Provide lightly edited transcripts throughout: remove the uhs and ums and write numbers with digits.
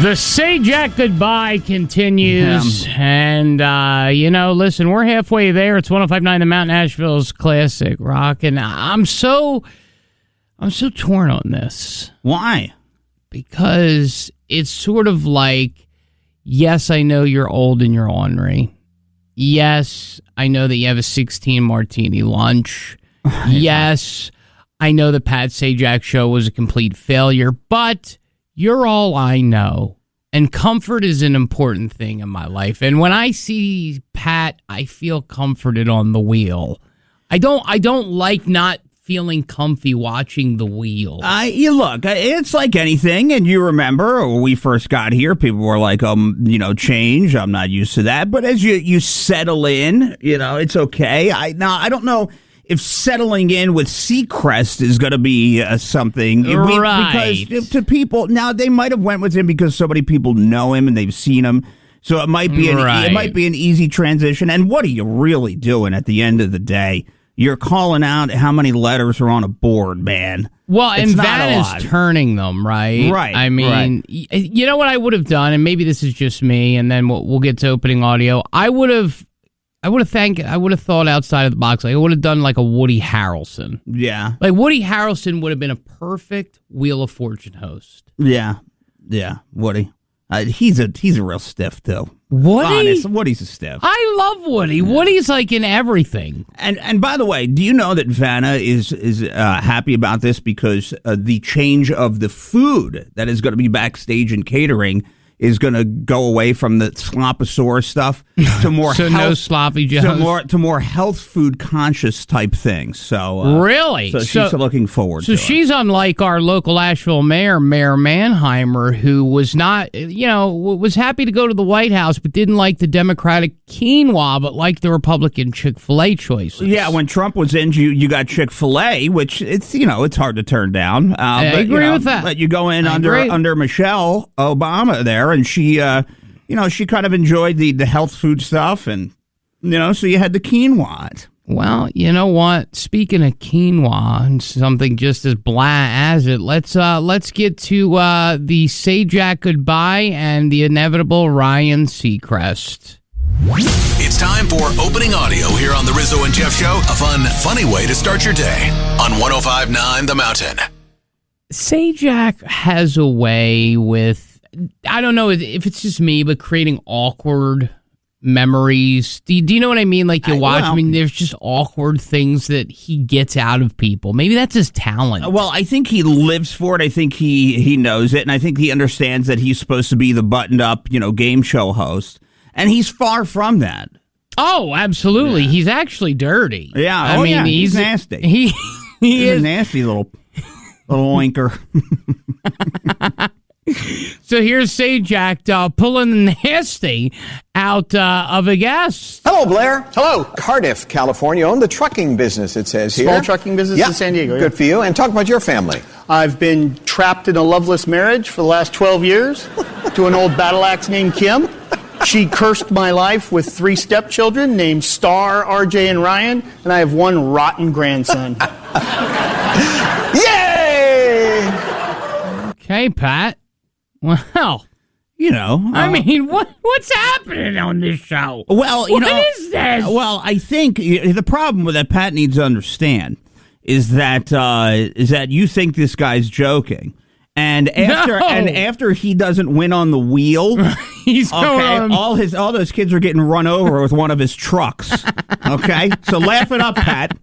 The Sajak goodbye continues, and, listen, we're halfway there. It's 105.9 The Mountain, Asheville's classic rock, and I'm so torn on this. Why? Because it's sort of like, yes, I know you're old and you're ornery. Yes, I know that you have a 16 martini lunch. Yes, I know the Pat Sajak show was a complete failure, but you're all I know, and comfort is an important thing in my life. And when I see Pat, I feel comforted on the wheel. I don't like not feeling comfy watching the wheel. Look, it's like anything, and you remember when we first got here, people were like, change, I'm not used to that. But as you settle in, it's okay. I don't know if settling in with Seacrest is going to be something. Right. Because to people, now they might have went with him because so many people know him and they've seen him. So it might be an easy transition. And what are you really doing at the end of the day? You're calling out how many letters are on a board, man. Well, and Vanna's turning them, right? Right. I mean, You know what I would have done, and maybe this is just me, and then we'll get to opening audio. I would have thought outside of the box. Like I would have done like a Woody Harrelson. Yeah. Like Woody Harrelson would have been a perfect Wheel of Fortune host. Yeah. Woody. He's a real stiff too. Woody? Honest, Woody's a stiff. I love Woody. Yeah. Woody's like in everything. And by the way, do you know that Vanna is happy about this because the change of the food that is going to be backstage in catering is going to go away from the Sloposaurus stuff to more no sloppy joes. to more health food conscious type things. So really, so she's looking forward. So to she's it. Unlike our local Asheville mayor Manheimer, who was not, was happy to go to the White House, but didn't like the Democratic quinoa, but liked the Republican Chick-fil-A choices. Yeah, when Trump was in, you got Chick-fil-A, which it's hard to turn down. I agree with that. But you go in under Michelle Obama there. And she, she kind of enjoyed the health food stuff, and so you had the quinoa. Well, you know what? Speaking of quinoa and something just as blah as it, let's get to the Sajak goodbye and the inevitable Ryan Seacrest. It's time for opening audio here on the Rizzo and Jeff Show. A fun, funny way to start your day on 105.9 The Mountain. Sajak has a way with, I don't know if it's just me, but creating awkward memories. Do you know what I mean? Like you watch, there's just awkward things that he gets out of people. Maybe that's his talent. Well, I think he lives for it. I think he knows it, and I think he understands that he's supposed to be the buttoned-up, game show host, and he's far from that. Oh, absolutely. Yeah. He's actually dirty. Yeah. I mean, he's nasty. He's a nasty little oinker. So here's Sajak pulling the nasty out of a guest. Hello, Blair. Hello. Cardiff, California. Own the trucking business, it says here. Small trucking business in San Diego. Good for you. And talk about your family. I've been trapped in a loveless marriage for the last 12 years to an old battle axe named Kim. She cursed my life with 3 stepchildren named Star, RJ, and Ryan, and I have 1 rotten grandson. Yay! Okay, Pat. Well, I mean, what's happening on this show? Well, what is this? Well, I think the problem with that Pat needs to understand is that you think this guy's joking. And after he doesn't win on the wheel, he's all those kids are getting run over with one of his trucks. Okay, so laugh it up, Pat.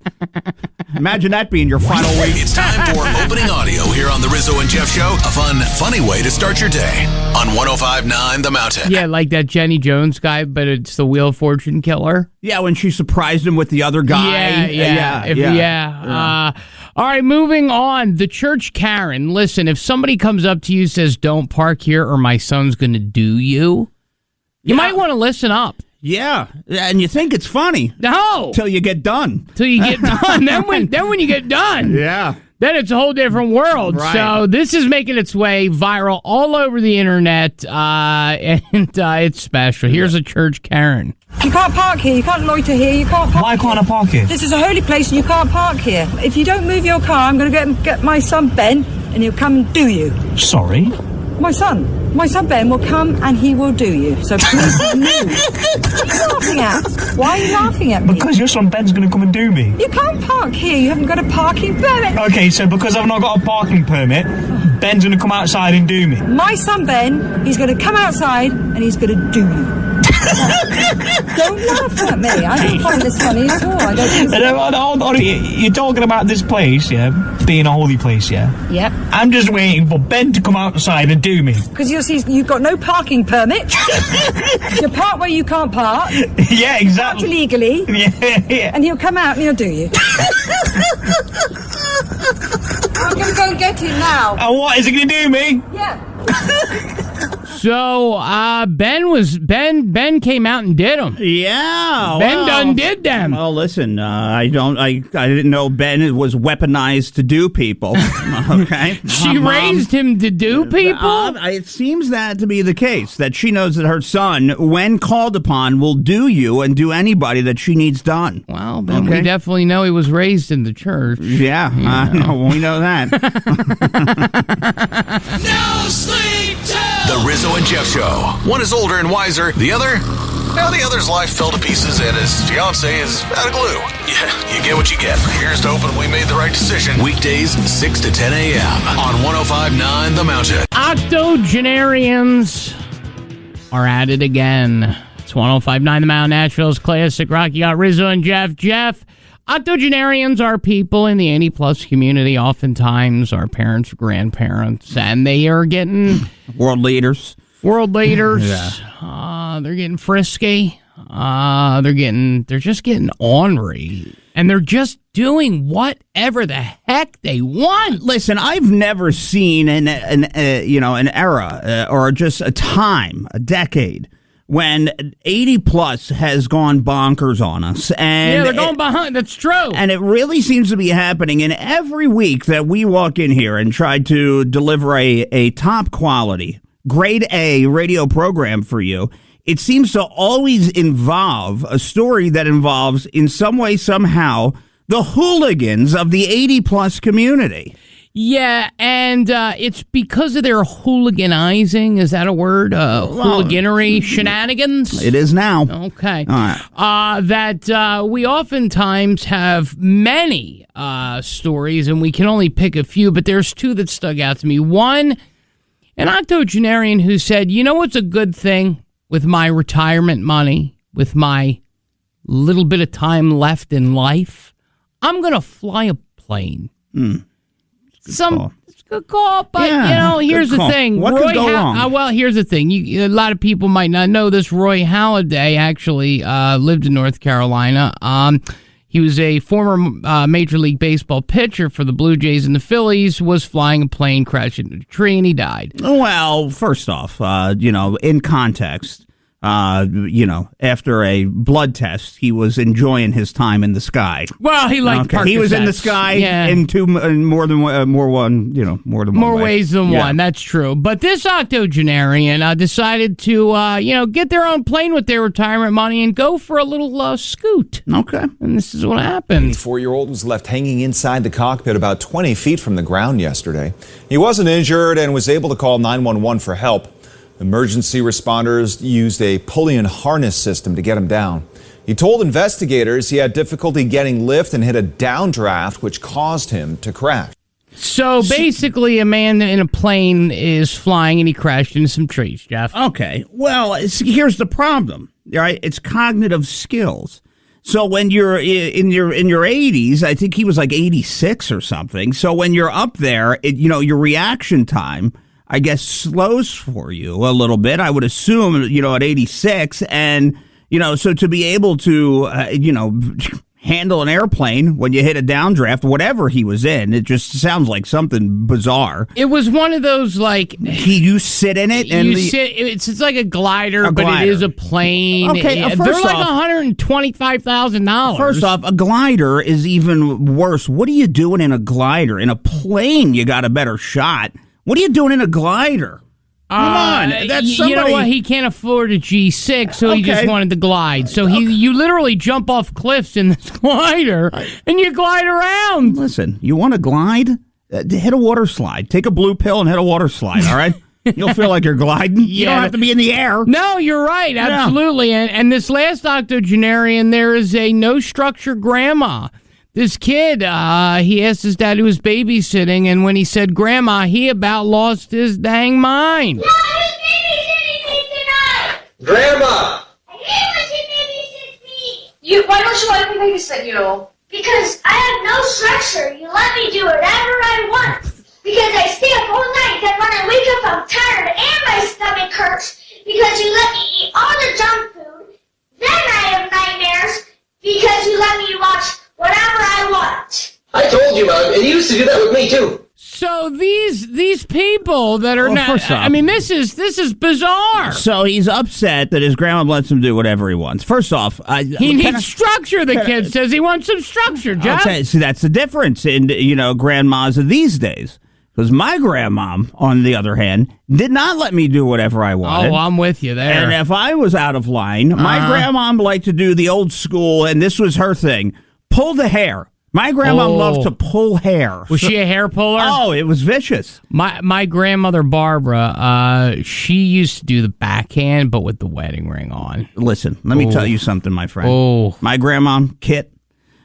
Imagine that being your final week. It's time for opening audio here on the Rizzo and Jeff Show. A fun, funny way to start your day on 105.9 The Mountain. Yeah, like that Jenny Jones guy, but it's the Wheel of Fortune killer. Yeah, when she surprised him with the other guy. Yeah. All right, moving on. The church Karen. Listen, if somebody comes up to you and says, "Don't park here or my son's going to do you," you might want to listen up. Yeah, and you think it's funny. No. Till you get done. Then when you get done. Yeah. Then it's a whole different world. Right. So this is making its way viral all over the internet, and it's special. Here's a church Karen. You can't park here. You can't loiter here. You can't park. Why can't I park here? This is a holy place and you can't park here. If you don't move your car, I'm going to get my son Ben and he'll come and do you. Sorry? My son. My son Ben will come and he will do you. So please move. What are you laughing at? Why are you laughing at me? Because your son Ben's going to come and do me. You can't park here. You haven't got a parking permit. Okay, so because I've not got a parking permit, Ben's going to come outside and do me. My son Ben, he's going to come outside and he's going to do you. Don't laugh at me. I don't find this funny at all. I don't think Hold on. You're talking about this place, yeah? Being a holy place, yeah? Yep. I'm just waiting for Ben to come outside and do me. Because you've got no parking permit. You park where you can't park. Yeah, exactly. Park illegally. Yeah. And he'll come out and he'll do you. I'm going to go and get him now. And what, is he going to do me? Yeah. So Ben came out and did them. Yeah, Ben done did them. Well, listen, I didn't know Ben was weaponized to do people. Okay, She raised him to do people? It seems that to be the case. That she knows that her son, when called upon, will do you and do anybody that she needs done. Well, Ben, we definitely know he was raised in the church. Yeah, we know that. No sleep till the Rizzo and Jeff Show. One is older and wiser. The other's life fell to pieces and his fiance is out of glue. Yeah, you get what you get. Here's to hoping we made the right decision. Weekdays, 6 to 10 a.m. on 105.9 The Mountain. Octogenarians are at it again. It's 105.9 The Mountain, Nashville's classic rock. You got Rizzo and Jeff. Octogenarians are people in the 80-plus community, oftentimes our parents or grandparents, and they are getting... World leaders. Yeah. They're getting frisky. They're just getting ornery. And they're just doing whatever the heck they want. Listen, I've never seen an era or just a time, a decade, when 80 plus has gone bonkers on us. And they're going behind. That's true. And it really seems to be happening in every week that we walk in here and try to deliver a top quality, grade A radio program for you. It seems to always involve a story that involves, in some way, somehow, the hooligans of the 80 plus community. Yeah, and it's because of their hooliganizing. Is that a word? Hooliganery shenanigans? It is now. Okay. All right. That we oftentimes have many stories, and we can only pick a few, but there's two that stuck out to me. One, an octogenarian who said, you know what's a good thing with my retirement money, with my little bit of time left in life? I'm going to fly a plane. It's a good call, but here's the thing. What could go wrong? Well, here's the thing. A lot of people might not know this. Roy Halladay actually lived in North Carolina. He was a former Major League Baseball pitcher for the Blue Jays and the Phillies, was flying a plane, crashed into a tree, and he died. Well, first off, in context, after a blood test, he was enjoying his time in the sky. Well, he liked Percocets. He was in the sky in more ways than one. That's true. But this octogenarian decided to, get their own plane with their retirement money and go for a little scoot. Okay. And this is what happened. The 84-year-old was left hanging inside the cockpit about 20 feet from the ground yesterday. He wasn't injured and was able to call 911 for help. Emergency responders used a pulley and harness system to get him down. He told investigators he had difficulty getting lift and hit a downdraft, which caused him to crash. So basically, a man in a plane is flying and he crashed into some trees, Jeff. Okay. Well, here's the problem, right? It's cognitive skills. So when you're in your 80s, I think he was like 86 or something. So when you're up there, your reaction time, I guess, slows for you a little bit, I would assume, at 86. And, so to be able to, handle an airplane when you hit a downdraft, whatever he was in, it just sounds like something bizarre. It was one of those, like... You sit in it and... It's like a glider, but it is a plane. Okay, they're like $125,000. First off, a glider is even worse. What are you doing in a glider? In a plane, you got a better shot. What are you doing in a glider? Come on. That's somebody... You know what? He can't afford a G6, so he just wanted to glide. So you literally jump off cliffs in this glider, and you glide around. Listen, you want to glide? Hit a water slide. Take a blue pill and hit a water slide, all right? You'll feel like you're gliding. You don't have to be in the air. No, you're right. Absolutely. And this last octogenarian, there is a no-structure grandma. This kid, he asked his dad who was babysitting, and when he said grandma, he about lost his dang mind. Who's babysitting me tonight? Grandma! I hate when she babysits me. Why don't you let me babysit you? Because I have no structure. You let me do whatever I want. Because I stay up all night, then when I wake up I'm tired and my stomach hurts. Because you let me eat all the junk food. Then I have nightmares because you let me watch whatever I want. I told you, Mom, and you used to do that with me, too. So these people that are not, I mean, this is bizarre. So he's upset that his grandma lets him do whatever he wants. First off, he needs structure. The kid says he wants some structure, Jeff. Okay, see, that's the difference in, grandmas of these days. Because my grandma, on the other hand, did not let me do whatever I wanted. Oh, I'm with you there. And if I was out of line, my grandma liked to do the old school, and this was her thing, pull the hair. My grandma loved to pull hair. Was she a hair puller? Oh, it was vicious. My grandmother, Barbara, she used to do the backhand, but with the wedding ring on. Listen, let me tell you something, my friend. Oh. My grandma, Kit,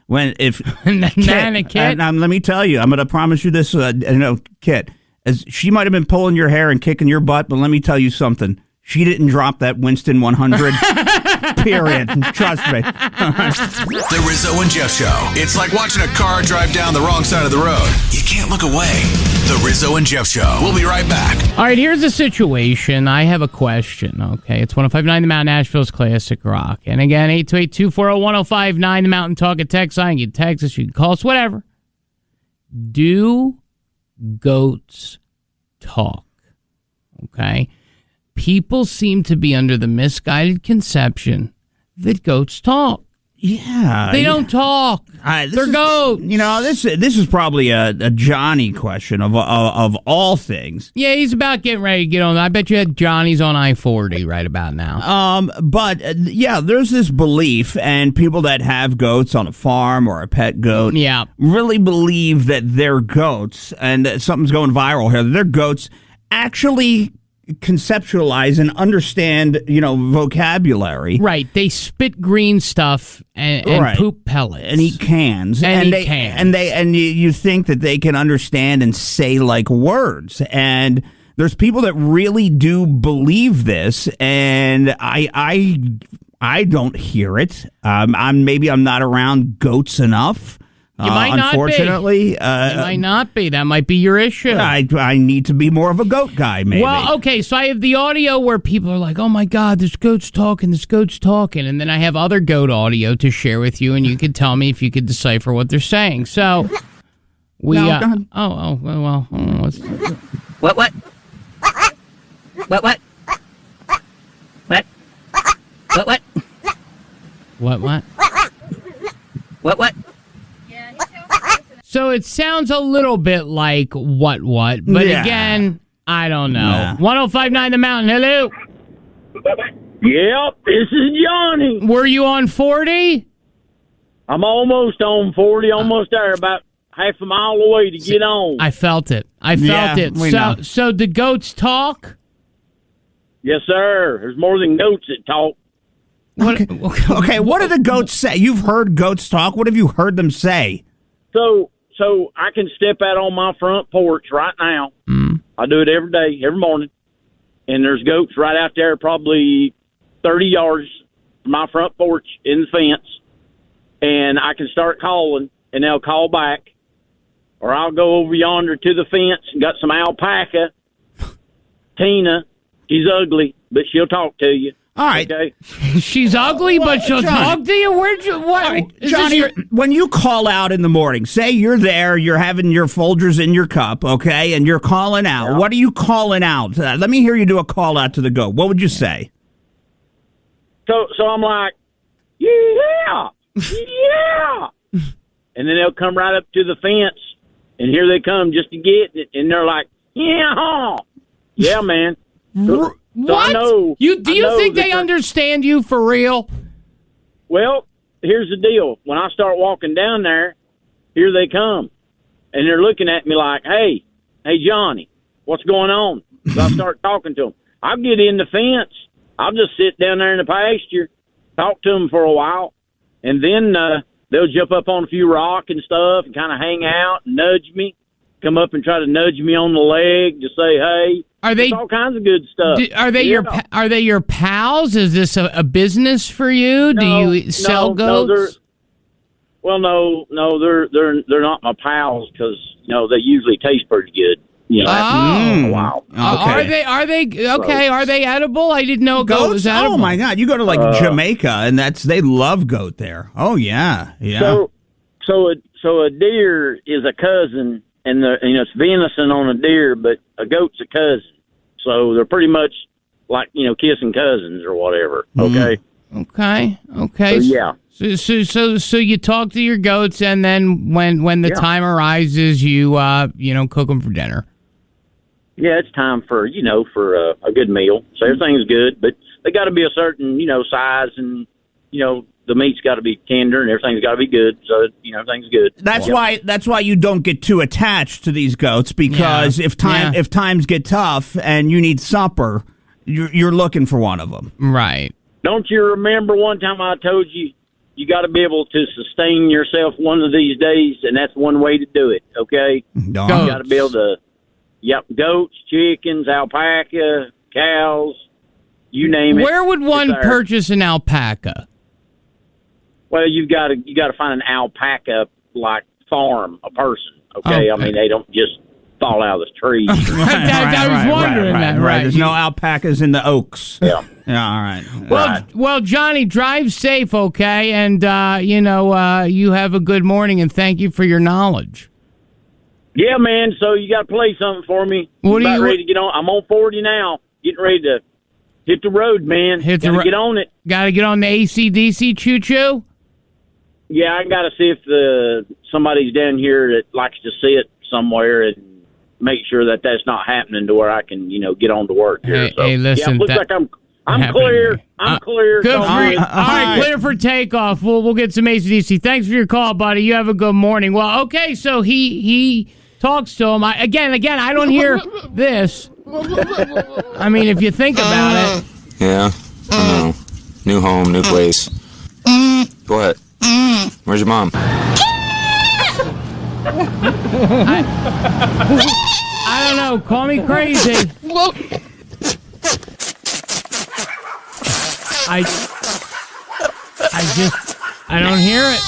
let me tell you, I'm going to promise you this, Kit, as she might have been pulling your hair and kicking your butt, but let me tell you something. She didn't drop that Winston 100, period. Trust me. The Rizzo and Jeff Show. It's like watching a car drive down the wrong side of the road. You can't look away. The Rizzo and Jeff Show. We'll be right back. All right, here's the situation. I have a question, okay? It's 105.9 The Mountain, Nashville's Classic Rock. And again, 828-240-1059, The Mountain Talk, a text line. You can text us, you can call us, whatever. Do goats talk? Okay? People seem to be under the misguided conception that goats talk. Yeah. They don't talk. They're goats. This is probably a Johnny question of all things. Yeah, he's about getting ready to get on. I bet you had Johnny's on I-40 right about now. But there's this belief, and people that have goats on a farm or a pet goat really believe that their goats, and something's going viral here, that their goats actually conceptualize and understand, vocabulary. Right. They spit green stuff and poop pellets. And eat cans. And you think that they can understand and say like words. And there's people that really do believe this, and I don't hear it. Maybe I'm not around goats enough. You might not unfortunately, be. You might not be. That might be your issue. I need to be more of a goat guy, maybe. Well, okay, so I have the audio where people are like, oh my God, there's goats talking. And then I have other goat audio to share with you, and you can tell me if you could decipher what they're saying. So, we... No, go ahead. What's... What? What? So it sounds a little bit like what, but again, I don't know. 105.9 The Mountain, hello. Yep, this is Johnny. Were you on 40? I'm almost on 40, almost there, about half a mile away to get on. I felt it. So the goats talk? Yes, sir. There's more than goats that talk. Okay, what do the goats say? You've heard goats talk. What have you heard them say? So I can step out on my front porch right now. I do it every day, every morning. And there's goats right out there, probably 30 yards from my front porch in the fence. And I can start calling, and they'll call back. Or I'll go over yonder to the fence and got some alpaca. Tina, she's ugly, but she'll talk to you. All right. Okay. She's ugly, but she'll talk to you? Where'd you... What? Right, Johnny, when you call out in the morning, say you're there, you're having your Folgers in your cup, okay, and you're calling out. Yeah. What are you calling out? Let me hear you do a call out to the goat. What would you say? So I'm like, yeah, yeah. And then they'll come right up to the fence, and here they come just to get it, and they're like, yeah, man. So what? I know, do you think they understand you for real? Well, here's the deal. When I start walking down there, here they come. And they're looking at me like, hey, Johnny, what's going on? So I start talking to them. I'll get in the fence. I'll just sit down there in the pasture, talk to them for a while, and then they'll jump up on a few rock and stuff and kind of hang out and nudge me, come up and try to nudge me on the leg to say, hey. Are they all kinds of good stuff? Are they your pals? Is this a business for you? Do you sell goats? No, they're not my pals because they usually taste pretty good. After a while. Okay. Are they okay? Are they edible? I didn't know goat was edible. Oh my God! You go to Jamaica, and they love goat there. Oh yeah. So a deer is a cousin, and it's venison on a deer, but a goat's a cousin. So they're pretty much like kissing cousins or whatever. Okay. Okay. So, yeah. So you talk to your goats, and then when the time arises, you cook them for dinner. Yeah, it's time for a good meal. So everything's good, but they got to be a certain size, and the meat's got to be tender, and everything's got to be good. So everything's good. That's why you don't get too attached to these goats, because if times get tough and you need supper, you're looking for one of them. Right. Don't you remember one time I told you? You got to be able to sustain yourself one of these days, and that's one way to do it, okay? You got to be able to, goats, chickens, alpaca, cows, you name it. Where would one purchase an alpaca? Well, you got to find an alpaca, farm, a person, okay? I mean, they don't just fall out of the trees. I was wondering that. Right. There's no alpacas in the oaks. Yeah. Yeah, all right. Well, Johnny, drive safe, okay? And, you have a good morning, and thank you for your knowledge. Yeah, man, so you got to play something for me. Ready to get on. I'm on 40 now, getting ready to hit the road, man. Got to get on it. Got to get on the AC/DC choo-choo? Yeah, I got to see if somebody's down here that likes to sit somewhere and make sure that that's not happening to where I can, get on to work here. Hey, listen. Yeah, looks like I'm clear. I'm clear. Good for you. All right, clear for takeoff. We'll get some AC/DC. Thanks for your call, buddy. You have a good morning. Well, okay, so he talks to him. Again, I don't hear this. I mean, if you think about it. Yeah, I know. New home, new place. Go ahead. Where's your mom? I don't know. Call me crazy. I don't hear it.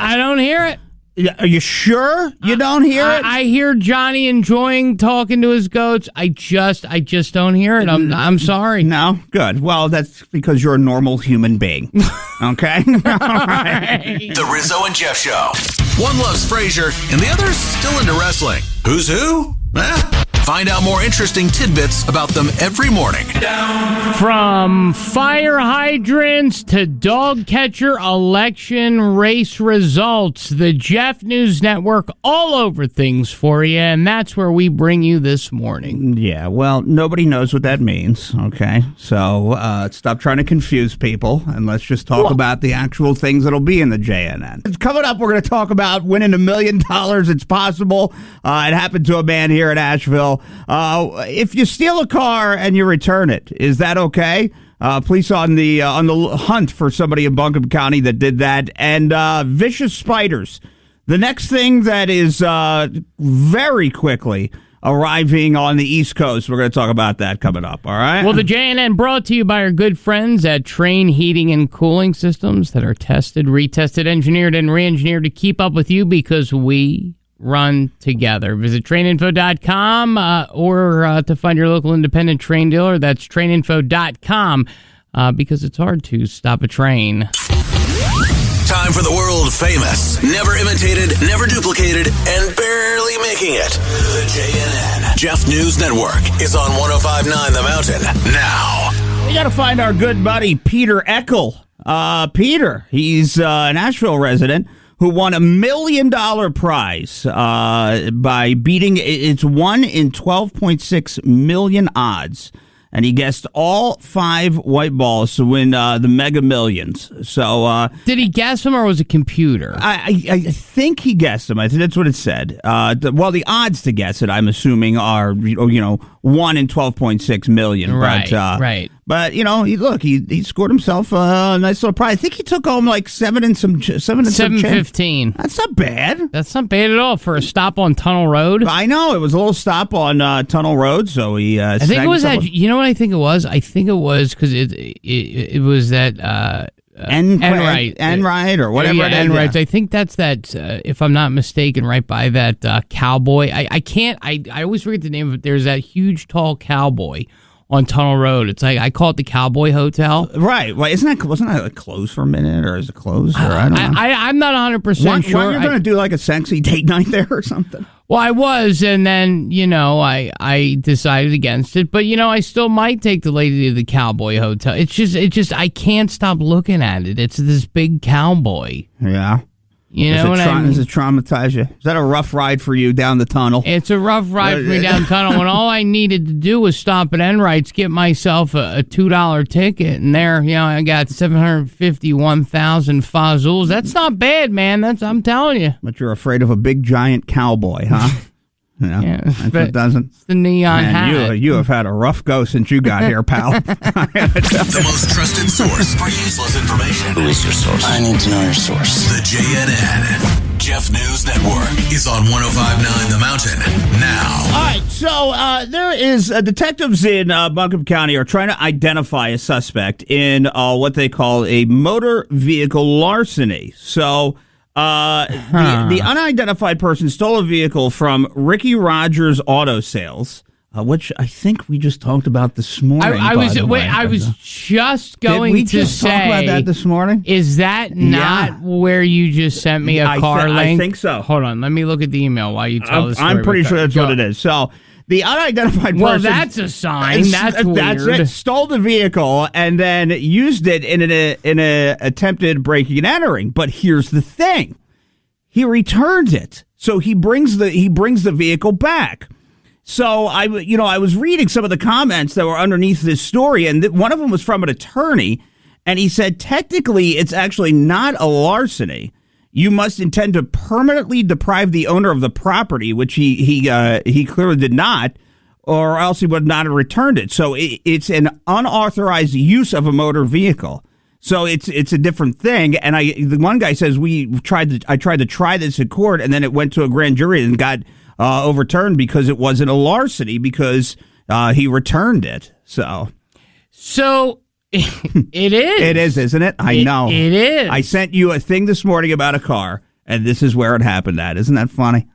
I don't hear it. Are you sure you don't hear it? I hear Johnny enjoying talking to his goats. I just don't hear it. I'm sorry. No? Good. Well, that's because you're a normal human being. Okay? All right. The Rizzo and Jeff Show. One loves Frasier, and the other's still into wrestling. Who's who? Find out more interesting tidbits about them every morning. From fire hydrants to dog catcher election race results, the Jeff News Network all over things for you, and that's where we bring you this morning. Yeah, well, nobody knows what that means, okay? So stop trying to confuse people, and let's just talk about the actual things that'll be in the JNN. Coming up, we're going to talk about winning $1 million. It's possible. It happened to a man here in Asheville. If you steal a car and you return it, is that okay? Police on the hunt for somebody in Buncombe County that did that. And vicious spiders. The next thing that is very quickly arriving on the East Coast. We're going to talk about that coming up, all right? Well, the JNN brought to you by our good friends at Train Heating and Cooling Systems that are tested, retested, engineered, and re-engineered to keep up with you because we run together. Visit traininfo.com or to find your local independent train dealer. That's traininfo.com because it's hard to stop a train. Time for the world famous, never imitated, never duplicated, and barely making it. The JNN Jeff News Network is on 105.9 The Mountain now. We got to find our good buddy Peter Eckel. Peter, he's an Asheville resident who won $1 million prize by beating, it's 1 in 12.6 million odds. and he guessed all 5 white balls to win the Mega Millions. So, did he guess them, or was it computer? I think he guessed them. I think that's what it said. The odds to guess it, I'm assuming, are 1 in 12.6 million. Right, but, right. But he scored himself a nice little prize. I think he took home like 7.15. That's not bad. That's not bad at all for a stop on Tunnel Road. I know, it was a little stop on Tunnel Road, so he. I think it was that. You know what I think it was? I think it was because it was that Enright or whatever. Yeah, it is. Enright. I think that's that. If I'm not mistaken, right by that cowboy. I always forget the name of it. There's that huge tall cowboy on Tunnel Road. It's like, I call it the Cowboy Hotel. Right. Well, wasn't that closed for a minute, or is it closed? Or I don't know. I'm not 100% sure. Were you going to do like a sexy date night there or something? Well, I was, and then, I decided against it. But, I still might take the lady to the Cowboy Hotel. It's just, I can't stop looking at it. It's this big cowboy. Yeah. Does it traumatize you? Is that a rough ride for you down the tunnel? It's a rough ride for me down the tunnel when all I needed to do was stop at Enright's, get myself a $2 ticket, and there, I got 751,000 fazools. That's not bad, man. I'm telling you. But you're afraid of a big giant cowboy, huh? Yeah, that's what doesn't. It's the neon hat. You have had a rough go since you got here, pal. The most trusted source for useless information. Who is your source? I need to know your source. The JNN. Jeff News Network is on 105.9 The Mountain now. All right, so there is detectives in Buncombe County are trying to identify a suspect in what they call a motor vehicle larceny. So. The unidentified person stole a vehicle from Ricky Rogers Auto Sales, which I think we just talked about this morning. I was just going to say. Talk about that this morning? Is that not where you just sent me a car link? I think so. Hold on, let me look at the email while you tell the story. I'm pretty sure that's what it is. So. The unidentified person. Well, that's a sign. That's weird. That's it. Stole the vehicle and then used it in an attempted breaking and entering. But here's the thing: he returned it, so he brings the vehicle back. So I was reading some of the comments that were underneath this story, and one of them was from an attorney, and he said technically it's actually not a larceny. You must intend to permanently deprive the owner of the property, which he clearly did not, or else he would not have returned it. So it's an unauthorized use of a motor vehicle. So it's a different thing. And the one guy says I tried to try this in court, and then it went to a grand jury and got overturned because it wasn't a larceny because he returned it. So. It is. It is, isn't it? I know. It is. I sent you a thing this morning about a car, and this is where it happened at. Isn't that funny?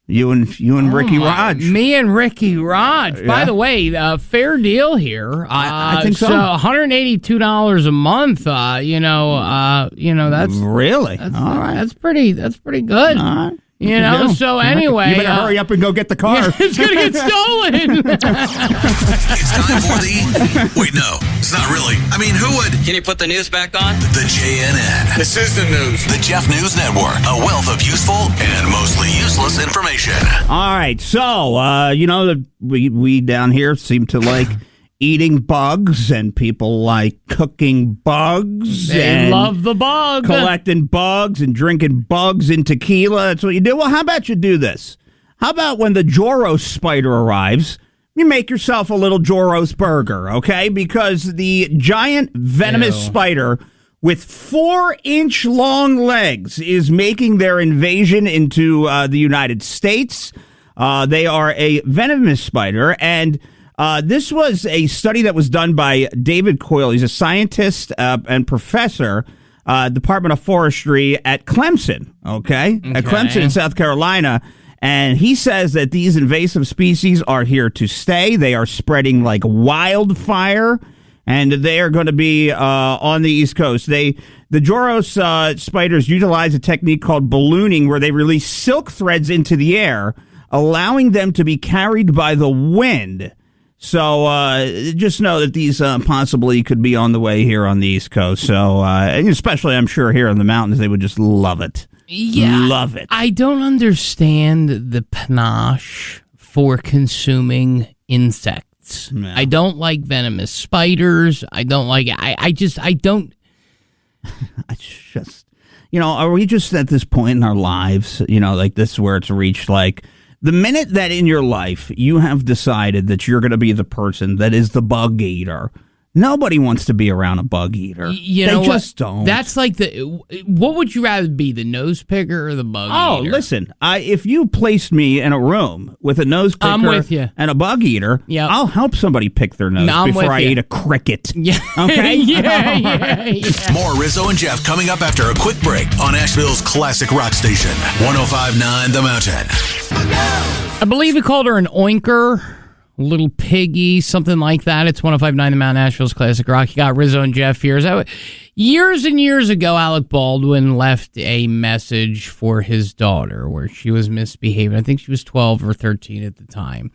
You and Ricky Raj. Me and Ricky Raj. Yeah. By the way, fair deal here. I think so. So $182 a month. That's really all right. That's pretty good. All right. So anyway. You better hurry up and go get the car. Yeah, it's going to get stolen. It's time for Wait, no, it's not really. I mean, who would? Can you put the news back on? The JNN. This is the news. The Jeff News Network. A wealth of useful and mostly useless information. All right. So, we down here seem to like eating bugs, and people like cooking bugs. They love the bug. Collecting bugs and drinking bugs in tequila. That's what you do. Well, how about you do this? How about when the Joros spider arrives, you make yourself a little Joros burger, okay? Because the giant venomous spider with 4-inch long legs is making their invasion into the United States. They are a venomous spider, and this was a study that was done by David Coyle. He's a scientist and professor, Department of Forestry at Clemson, okay? At Clemson in South Carolina. And he says that these invasive species are here to stay. They are spreading like wildfire, and they are going to be on the East Coast. The Joros spiders utilize a technique called ballooning, where they release silk threads into the air, allowing them to be carried by the wind. So just know that these possibly could be on the way here on the East Coast. So, and especially, I'm sure, here in the mountains, they would just love it. Yeah. Love it. I don't understand the panache for consuming insects. insects. Yeah. I don't like venomous spiders. I don't like it. I don't. It's just, are we just at this point in our lives, like this is where it's reached, like the minute that in your life you have decided that you're going to be the person that is the bug eater. Nobody wants to be around a bug eater. They just don't. That's like what would you rather be, the nose picker or the bug eater? Oh, listen, if you placed me in a room with a nose picker I'm with you. and a bug eater, Yep. I'll help somebody pick their nose before I eat a cricket. Yeah. Okay? yeah. More Rizzo and Jeff coming up after a quick break on Asheville's classic rock station, 105.9 The Mountain. I believe he called her an oinker. Little piggy, something like that. It's 105.9 The Mountain, Nashville's classic rock. You got Rizzo and Jeff here. Years and years ago, Alec Baldwin left a message for his daughter where she was misbehaving. I think she was 12 or 13 at the time.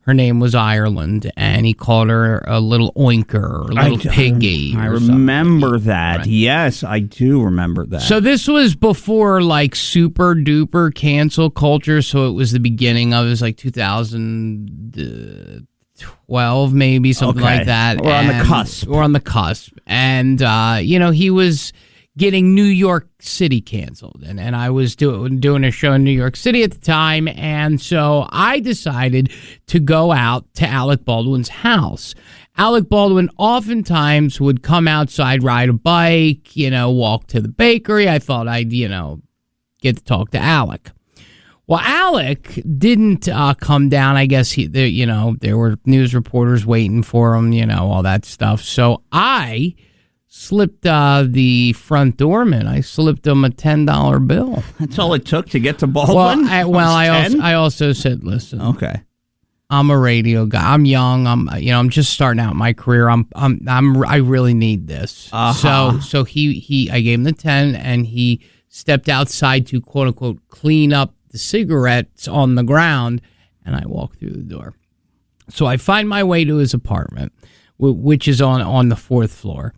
Her name was Ireland, and he called her a little oinker or a little piggy. I remember that. Right. Yes, I do remember that. So this was before like super duper cancel culture. So it was the beginning of it. Was like 2012, maybe something like that. We're on the cusp. We're on the cusp, and he was getting New York City canceled, and I was doing a show in New York City at the time, and so I decided to go out to Alec Baldwin's house. Alec Baldwin oftentimes would come outside, ride a bike, walk to the bakery. I thought I'd, get to talk to Alec. Well, Alec didn't come down. I guess there were news reporters waiting for him, all that stuff. So I slipped the front doorman. I slipped him a $10 bill. That's all it took to get to Baldwin? I also said, listen. Okay. I'm a radio guy. I'm young. I'm just starting out my career. I really need this. Uh-huh. So I gave him the 10 and he stepped outside to quote unquote clean up the cigarettes on the ground, and I walked through the door. So I find my way to his apartment, which is on the 4th floor.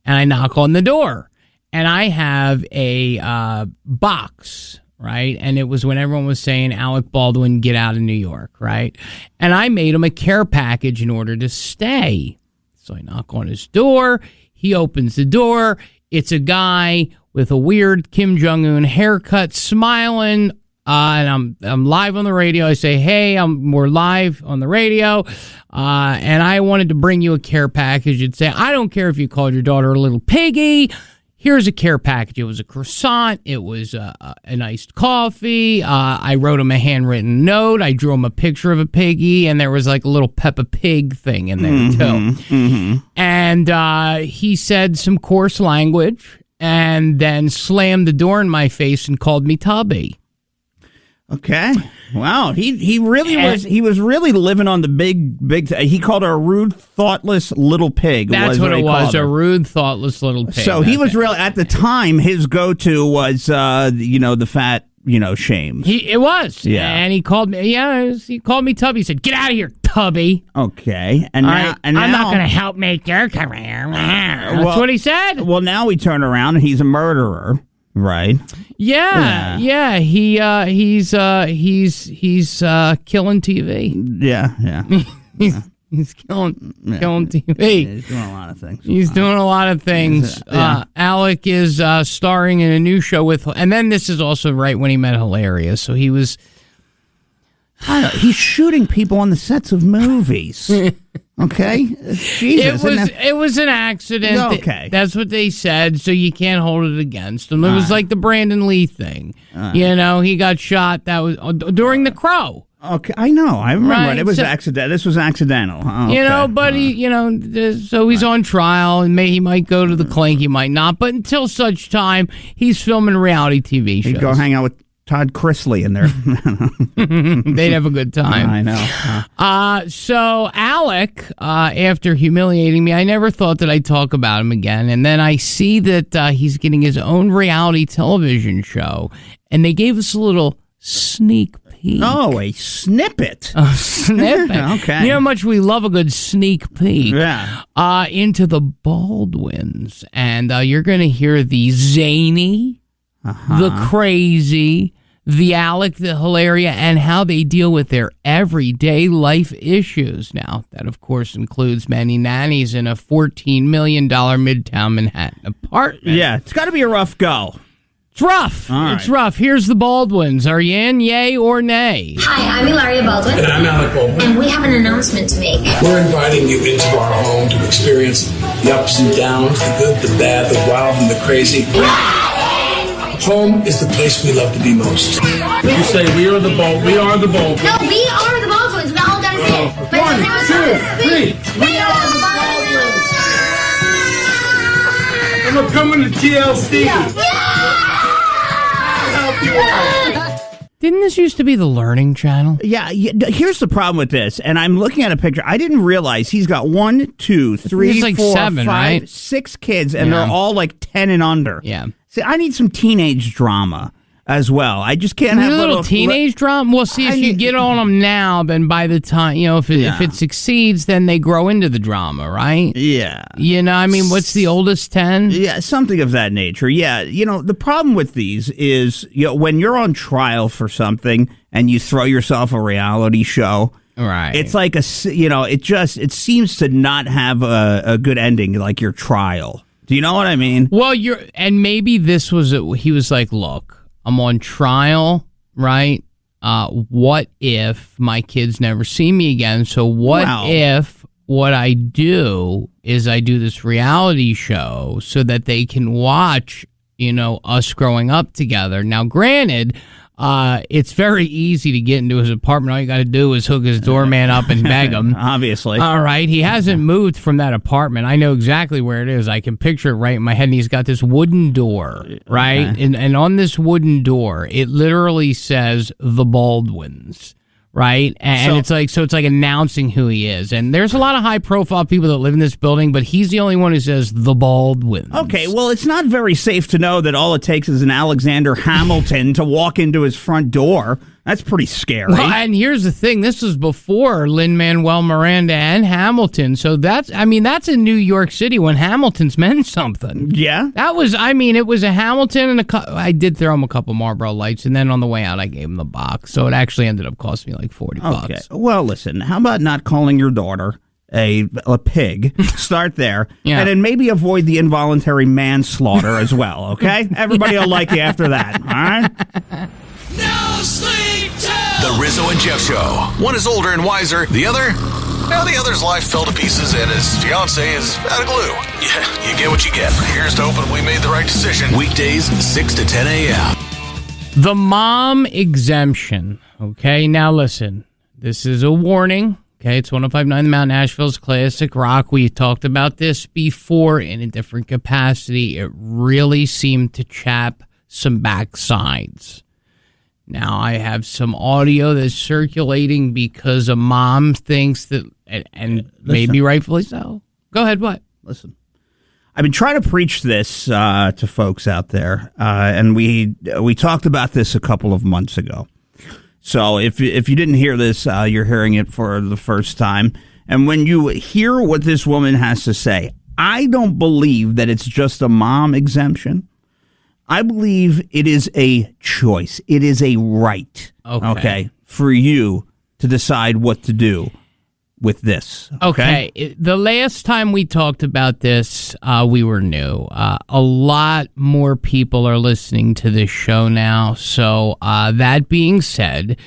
And I knock on the door, and I have a box, right? And it was when everyone was saying, Alec Baldwin, get out of New York, right? And I made him a care package in order to stay. So I knock on his door. He opens the door. It's a guy with a weird Kim Jong-un haircut, smiling. And I'm live on the radio. I say, hey, we're live on the radio, and I wanted to bring you a care package and say, I don't care if you called your daughter a little piggy. Here's a care package. It was a croissant. It was an iced coffee. I wrote him a handwritten note. I drew him a picture of a piggy, and there was like a little Peppa Pig thing in there, too. Mm-hmm. And he said some coarse language and then slammed the door in my face and called me Tubby. Okay. Wow. He was really living on the big. He called her a rude, thoughtless little pig. That's what it was. A rude, thoughtless little pig. So he was really, at the time, his go-to was, the fat, shame. It was. Yeah. And he called me. Yeah. He called me Tubby. He said, "Get out of here, Tubby." Okay. And now, I'm not going to help make your career. That's what he said. Well, now we turn around and he's a murderer. Right. Yeah. He's killing TV. Yeah. He's killing TV. He's doing a lot of things. He's doing a lot of things. Alec is starring in a new show with, and then this is also right when he met Hilaria. So he was. He's shooting people on the sets of movies. Okay, Jesus. It was an accident. Okay, that's what they said. So you can't hold it against him. It was like the Brandon Lee thing. He got shot. That was during The Crow. Okay, I know. I remember right? it was accident. This was accidental. But so he's on trial, and he might go to the clink, he might not. But until such time, he's filming reality TV shows. He'd go hang out with Todd Chrisley in there. They'd have a good time. I know. So Alec, after humiliating me, I never thought that I'd talk about him again. And then I see that he's getting his own reality television show. And they gave us a little sneak peek. Oh, a snippet. A snippet. Okay. You know how much we love a good sneak peek. Yeah. Into the Baldwins. And you're going to hear the zany, the crazy, the Alec, the Hilaria, and how they deal with their everyday life issues. Now, that, of course, includes many nannies in a $14 million Midtown Manhattan apartment. Yeah, it's got to be a rough go. It's rough. All It's right. rough. Here's the Baldwins. Are you in, yay or nay? Hi, I'm Hilaria Baldwin. And I'm Alec Baldwin. And we have an announcement to make. We're inviting you into our home to experience the ups and downs, the good, the bad, the wild, and the crazy. Home is the place we love to be most. You say we are the Baldwins. We are the Baldwins. No, we are the Baldwins. We all gotta say it. But 1, 2, 3. We are the Baldwins. And we're coming to TLC. Didn't this used to be the Learning Channel? Yeah, here's the problem with this, and I'm looking at a picture. I didn't realize he's got 1, 2, 3, It's like 4, 7, 5, right? 6 kids, and Yeah. they're all like 10 and under. Yeah. See, I need some teenage drama as well. I just can't have little teenage drama. Well, see, if you get on them now, then by the time, if it succeeds, then they grow into the drama, right? Yeah. I mean, what's the oldest, 10? Yeah, something of that nature. Yeah, the problem with these is, when you're on trial for something and you throw yourself a reality show, right? It's like it seems to not have a good ending, like your trial. Do you know what I mean? Well, and maybe this was he was like, look, I'm on trial, right? What if my kids never see me again? So what if what I do is I do this reality show so that they can watch, us growing up together. Now, granted, it's very easy to get into his apartment. All you got to do is hook his doorman up and beg him. Obviously. All right. He hasn't moved from that apartment. I know exactly where it is. I can picture it right in my head. And he's got this wooden door, right? Okay. And on this wooden door, it literally says the Baldwins. Right? And it's like announcing who he is. And there's a lot of high profile people that live in this building, but he's the only one who says the Baldwins. Okay, well, it's not very safe to know that all it takes is an Alexander Hamilton to walk into his front door. That's pretty scary. Well, and here's the thing. This was before Lin-Manuel Miranda and Hamilton. So that's in New York City when Hamilton's meant something. Yeah? That was, it was a Hamilton and I did throw him a couple Marlboro Lights, and then on the way out I gave him the box. So it actually ended up costing me like $40. Okay. Well, listen, how about not calling your daughter a pig? Start there. Yeah. And then maybe avoid the involuntary manslaughter as well, okay? Everybody will like you after that, all right? No sleep till The Rizzo and Jeff Show. One is older and wiser. The other's life fell to pieces and his fiance is out of glue. Yeah, you get what you get. Here's to hoping we made the right decision. Weekdays, 6 to 10 a.m. The mom exemption. Okay, now listen. This is a warning. Okay, it's 105.9 The Mount, Nashville's classic rock. We talked about this before in a different capacity. It really seemed to chap some backsides. Now, I have some audio that's circulating because a mom thinks that, and maybe rightfully so. Go ahead, what? Listen, I've been trying to preach this to folks out there, and we talked about this a couple of months ago. So if you didn't hear this, you're hearing it for the first time. And when you hear what this woman has to say, I don't believe that it's just a mom exemption. I believe it is a choice. It is a right, okay, for you to decide what to do with this. Okay. The last time we talked about this, we were new. A lot more people are listening to this show now. So that being said,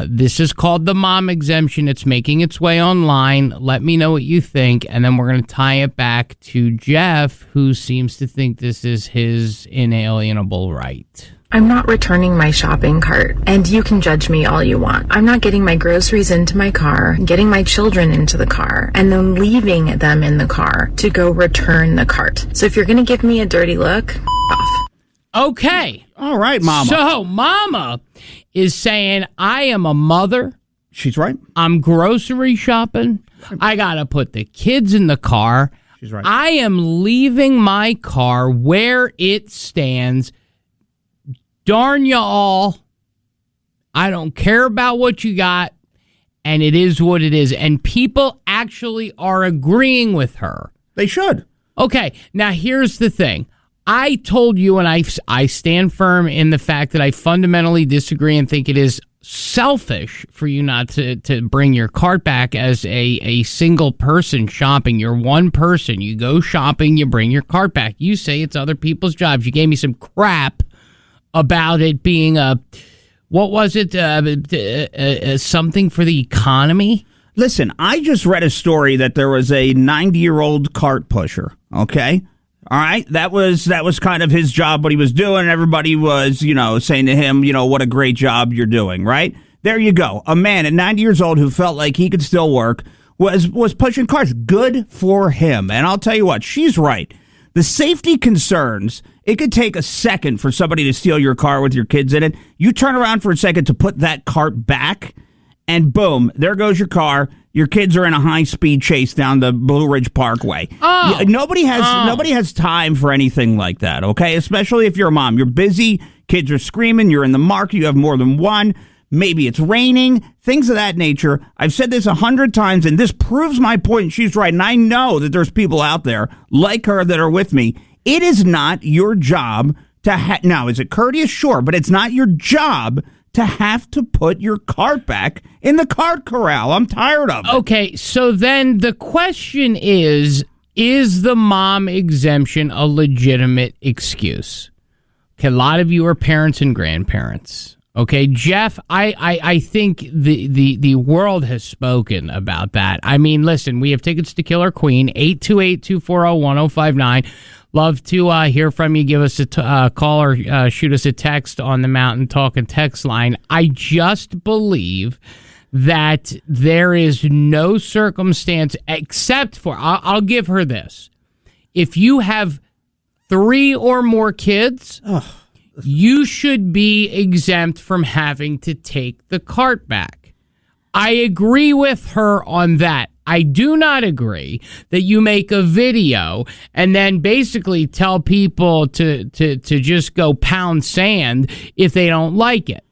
this is called the mom exemption. It's making its way online. Let me know what you think, and then we're going to tie it back to Jeff, who seems to think this is his inalienable right. I'm not returning my shopping cart, and you can judge me all you want. I'm not getting my groceries into my car, getting my children into the car, and then leaving them in the car to go return the cart. So if you're going to give me a dirty look, off. Okay. All right, Mama. So Mama is saying, I am a mother. She's right. I'm grocery shopping. I got to put the kids in the car. She's right. I am leaving my car where it stands. Darn you all. I don't care about what you got. And it is what it is. And people actually are agreeing with her. They should. Okay. Now, here's the thing. I told you, and I stand firm in the fact that I fundamentally disagree and think it is selfish for you not to bring your cart back as a single person shopping. You're one person. You go shopping, you bring your cart back. You say it's other people's jobs. You gave me some crap about it being what was it? Something for the economy? Listen, I just read a story that there was a 90-year-old cart pusher, okay? All right? That was kind of his job, what he was doing, and everybody was, saying to him, what a great job you're doing, right? There you go. A man at 90 years old who felt like he could still work was pushing carts. Good for him. And I'll tell you what, she's right. The safety concerns, it could take a second for somebody to steal your car with your kids in it. You turn around for a second to put that cart back, and boom, there goes your car. Your kids are in a high-speed chase down the Blue Ridge Parkway. Oh. Nobody has time for anything like that, okay? Especially if you're a mom. You're busy, kids are screaming, you're in the market, you have more than one. Maybe it's raining, things of that nature. I've said this 100 times, and this proves my point. She's right, and I know that there's people out there like her that are with me. It is not your job to now, is it courteous? Sure, but it's not your job to have to put your cart back in the cart corral. I'm tired of it. Okay, so then the question is the mom exemption a legitimate excuse? Okay, a lot of you are parents and grandparents. Okay, Jeff, I think the world has spoken about that. I mean, listen, we have tickets to Killer Queen, 828-240-1059. Love to hear from you. Give us a call or shoot us a text on the Mountain Talk and text line. I just believe that there is no circumstance except for, I'll give her this. If you have 3 or more kids, you should be exempt from having to take the cart back. I agree with her on that. I do not agree that you make a video and then basically tell people to just go pound sand if they don't like it.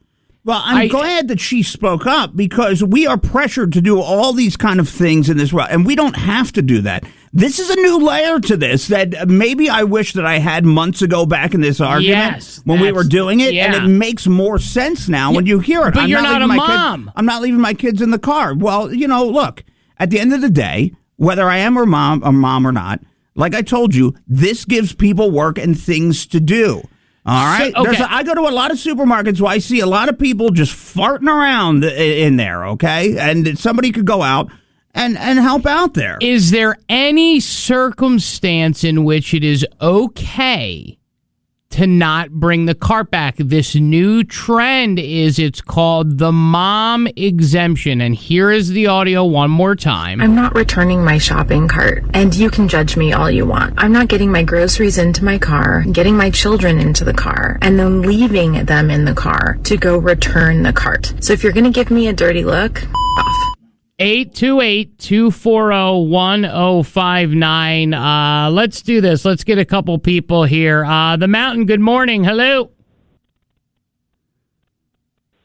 Well, I'm glad that she spoke up because we are pressured to do all these kind of things in this world, and we don't have to do that. This is a new layer to this that maybe I wish that I had months ago back in this argument when we were doing it, and it makes more sense now when you hear it. But you're not a mom. I'm not leaving my kids in the car. Well, look, at the end of the day, whether I am a mom or not, like I told you, this gives people work and things to do. All right. So, okay. I go to a lot of supermarkets where I see a lot of people just farting around in there. Okay. And somebody could go out and help out there. Is there any circumstance in which it is okay to not bring the cart back? This new trend it's called the mom exemption. And here is the audio one more time. I'm not returning my shopping cart, and you can judge me all you want. I'm not getting my groceries into my car, getting my children into the car, and then leaving them in the car to go return the cart. So if you're going to give me a dirty look, off. 828-240-1059. Let's do this. Let's get a couple people here. The Mountain, good morning. Hello.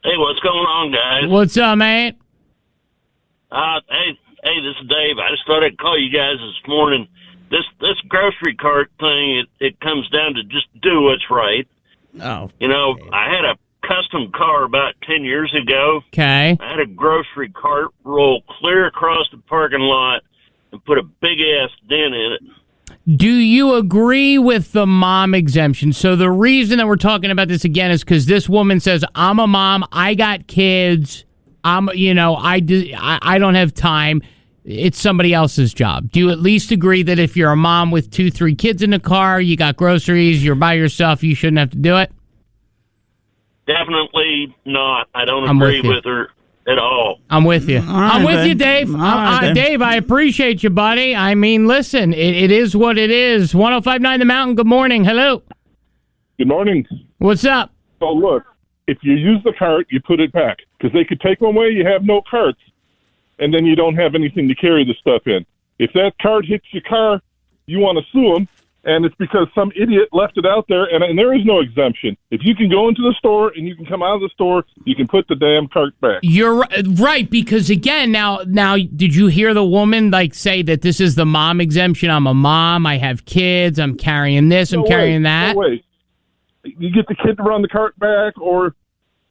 Hey, what's going on, guys? What's up, man? Hey, this is Dave. I just thought I'd call you guys this morning. This grocery cart thing, it comes down to just do what's right. Oh. I had a custom car about 10 years ago. Okay. I had a grocery cart roll clear across the parking lot and put a big-ass dent in it. Do you agree with the mom exemption? So the reason that we're talking about this again is because this woman says, I'm a mom, I got kids, I don't have time. It's somebody else's job. Do you at least agree that if you're a mom with 2-3 kids in the car, you got groceries, you're by yourself, you shouldn't have to do it? Definitely not. I don't agree with her at all. I'm with you. I'm with you, Dave. Right, Dave, I appreciate you, buddy. I mean, listen, it is what it is. 1059 The Mountain, good morning. Hello. Good morning. What's up? So, look, if you use the cart, you put it back. Because they could take them away, you have no carts, and then you don't have anything to carry the stuff in. If that cart hits your car, you want to sue them, And it's because some idiot left it out there, and there is no exemption. If you can go into the store and you can come out of the store, you can put the damn cart back. You're right, because again, now, did you hear the woman say that this is the mom exemption? I'm a mom, I have kids, I'm carrying this, I'm carrying that. No way. You get the kid to run the cart back, or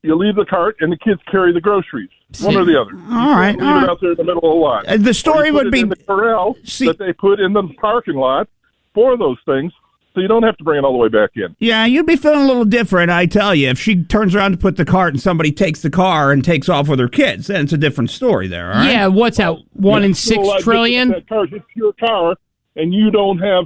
you leave the cart and the kids carry the groceries. One or the other. All right. Leave it out there in the middle of the lot. The story would be in the corral that they put in the parking lot for those things, so you don't have to bring it all the way back in. Yeah, you'd be feeling a little different, I tell you. If she turns around to put the cart and somebody takes the car and takes off with her kids, then it's a different story there, all right? Yeah, what's that, 1 in 6 trillion? That car hits your car, and you don't have,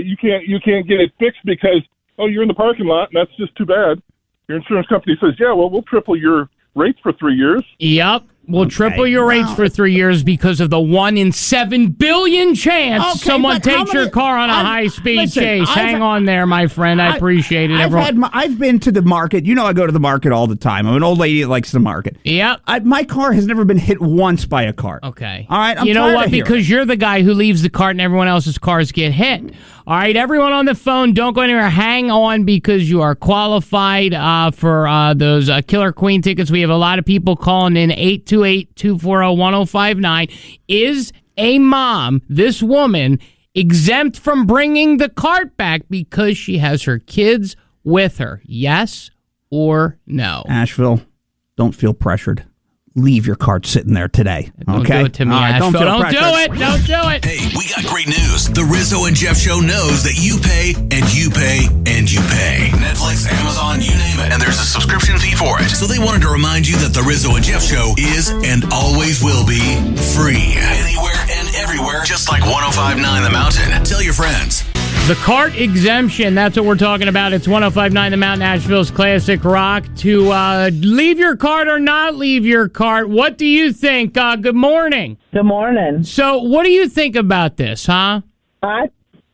you can't get it fixed because, you're in the parking lot, and that's just too bad. Your insurance company says, yeah, well, we'll triple your rates for 3 years. Yep. We'll triple your rates for 3 years because of the 1 in 7 billion chance someone takes your car on a high-speed chase. Hang on there, my friend. I appreciate it. I've been to the market. You know I go to the market all the time. I'm an old lady that likes the market. Yep. My car has never been hit once by a cart. Okay. All right, you know what? Because you're the guy who leaves the cart and everyone else's cars get hit. All right, everyone on the phone, don't go anywhere. Hang on because you are qualified for those Killer Queen tickets. We have a lot of people calling in 828-240-1059. Is a mom, this woman, exempt from bringing the cart back because she has her kids with her? Yes or no? Asheville, don't feel pressured. Leave your cart sitting there today. Don't okay? do it to me, Asheville. Don't do it. Don't do it. Hey, we got great news. The Rizzo and Jeff Show knows that you pay, and you pay, and you pay. Netflix, Amazon, you name it. And there's a subscription fee for it. So they wanted to remind you that the Rizzo and Jeff Show is and always will be free. Anywhere and everywhere, just like 105.9 The Mountain. Tell your friends. The cart exemption, that's what we're talking about. It's 105.9 The Mountain, Asheville's classic rock. To leave your cart or not leave your cart, what do you think? Good morning. Good morning. So what do you think about this, huh? I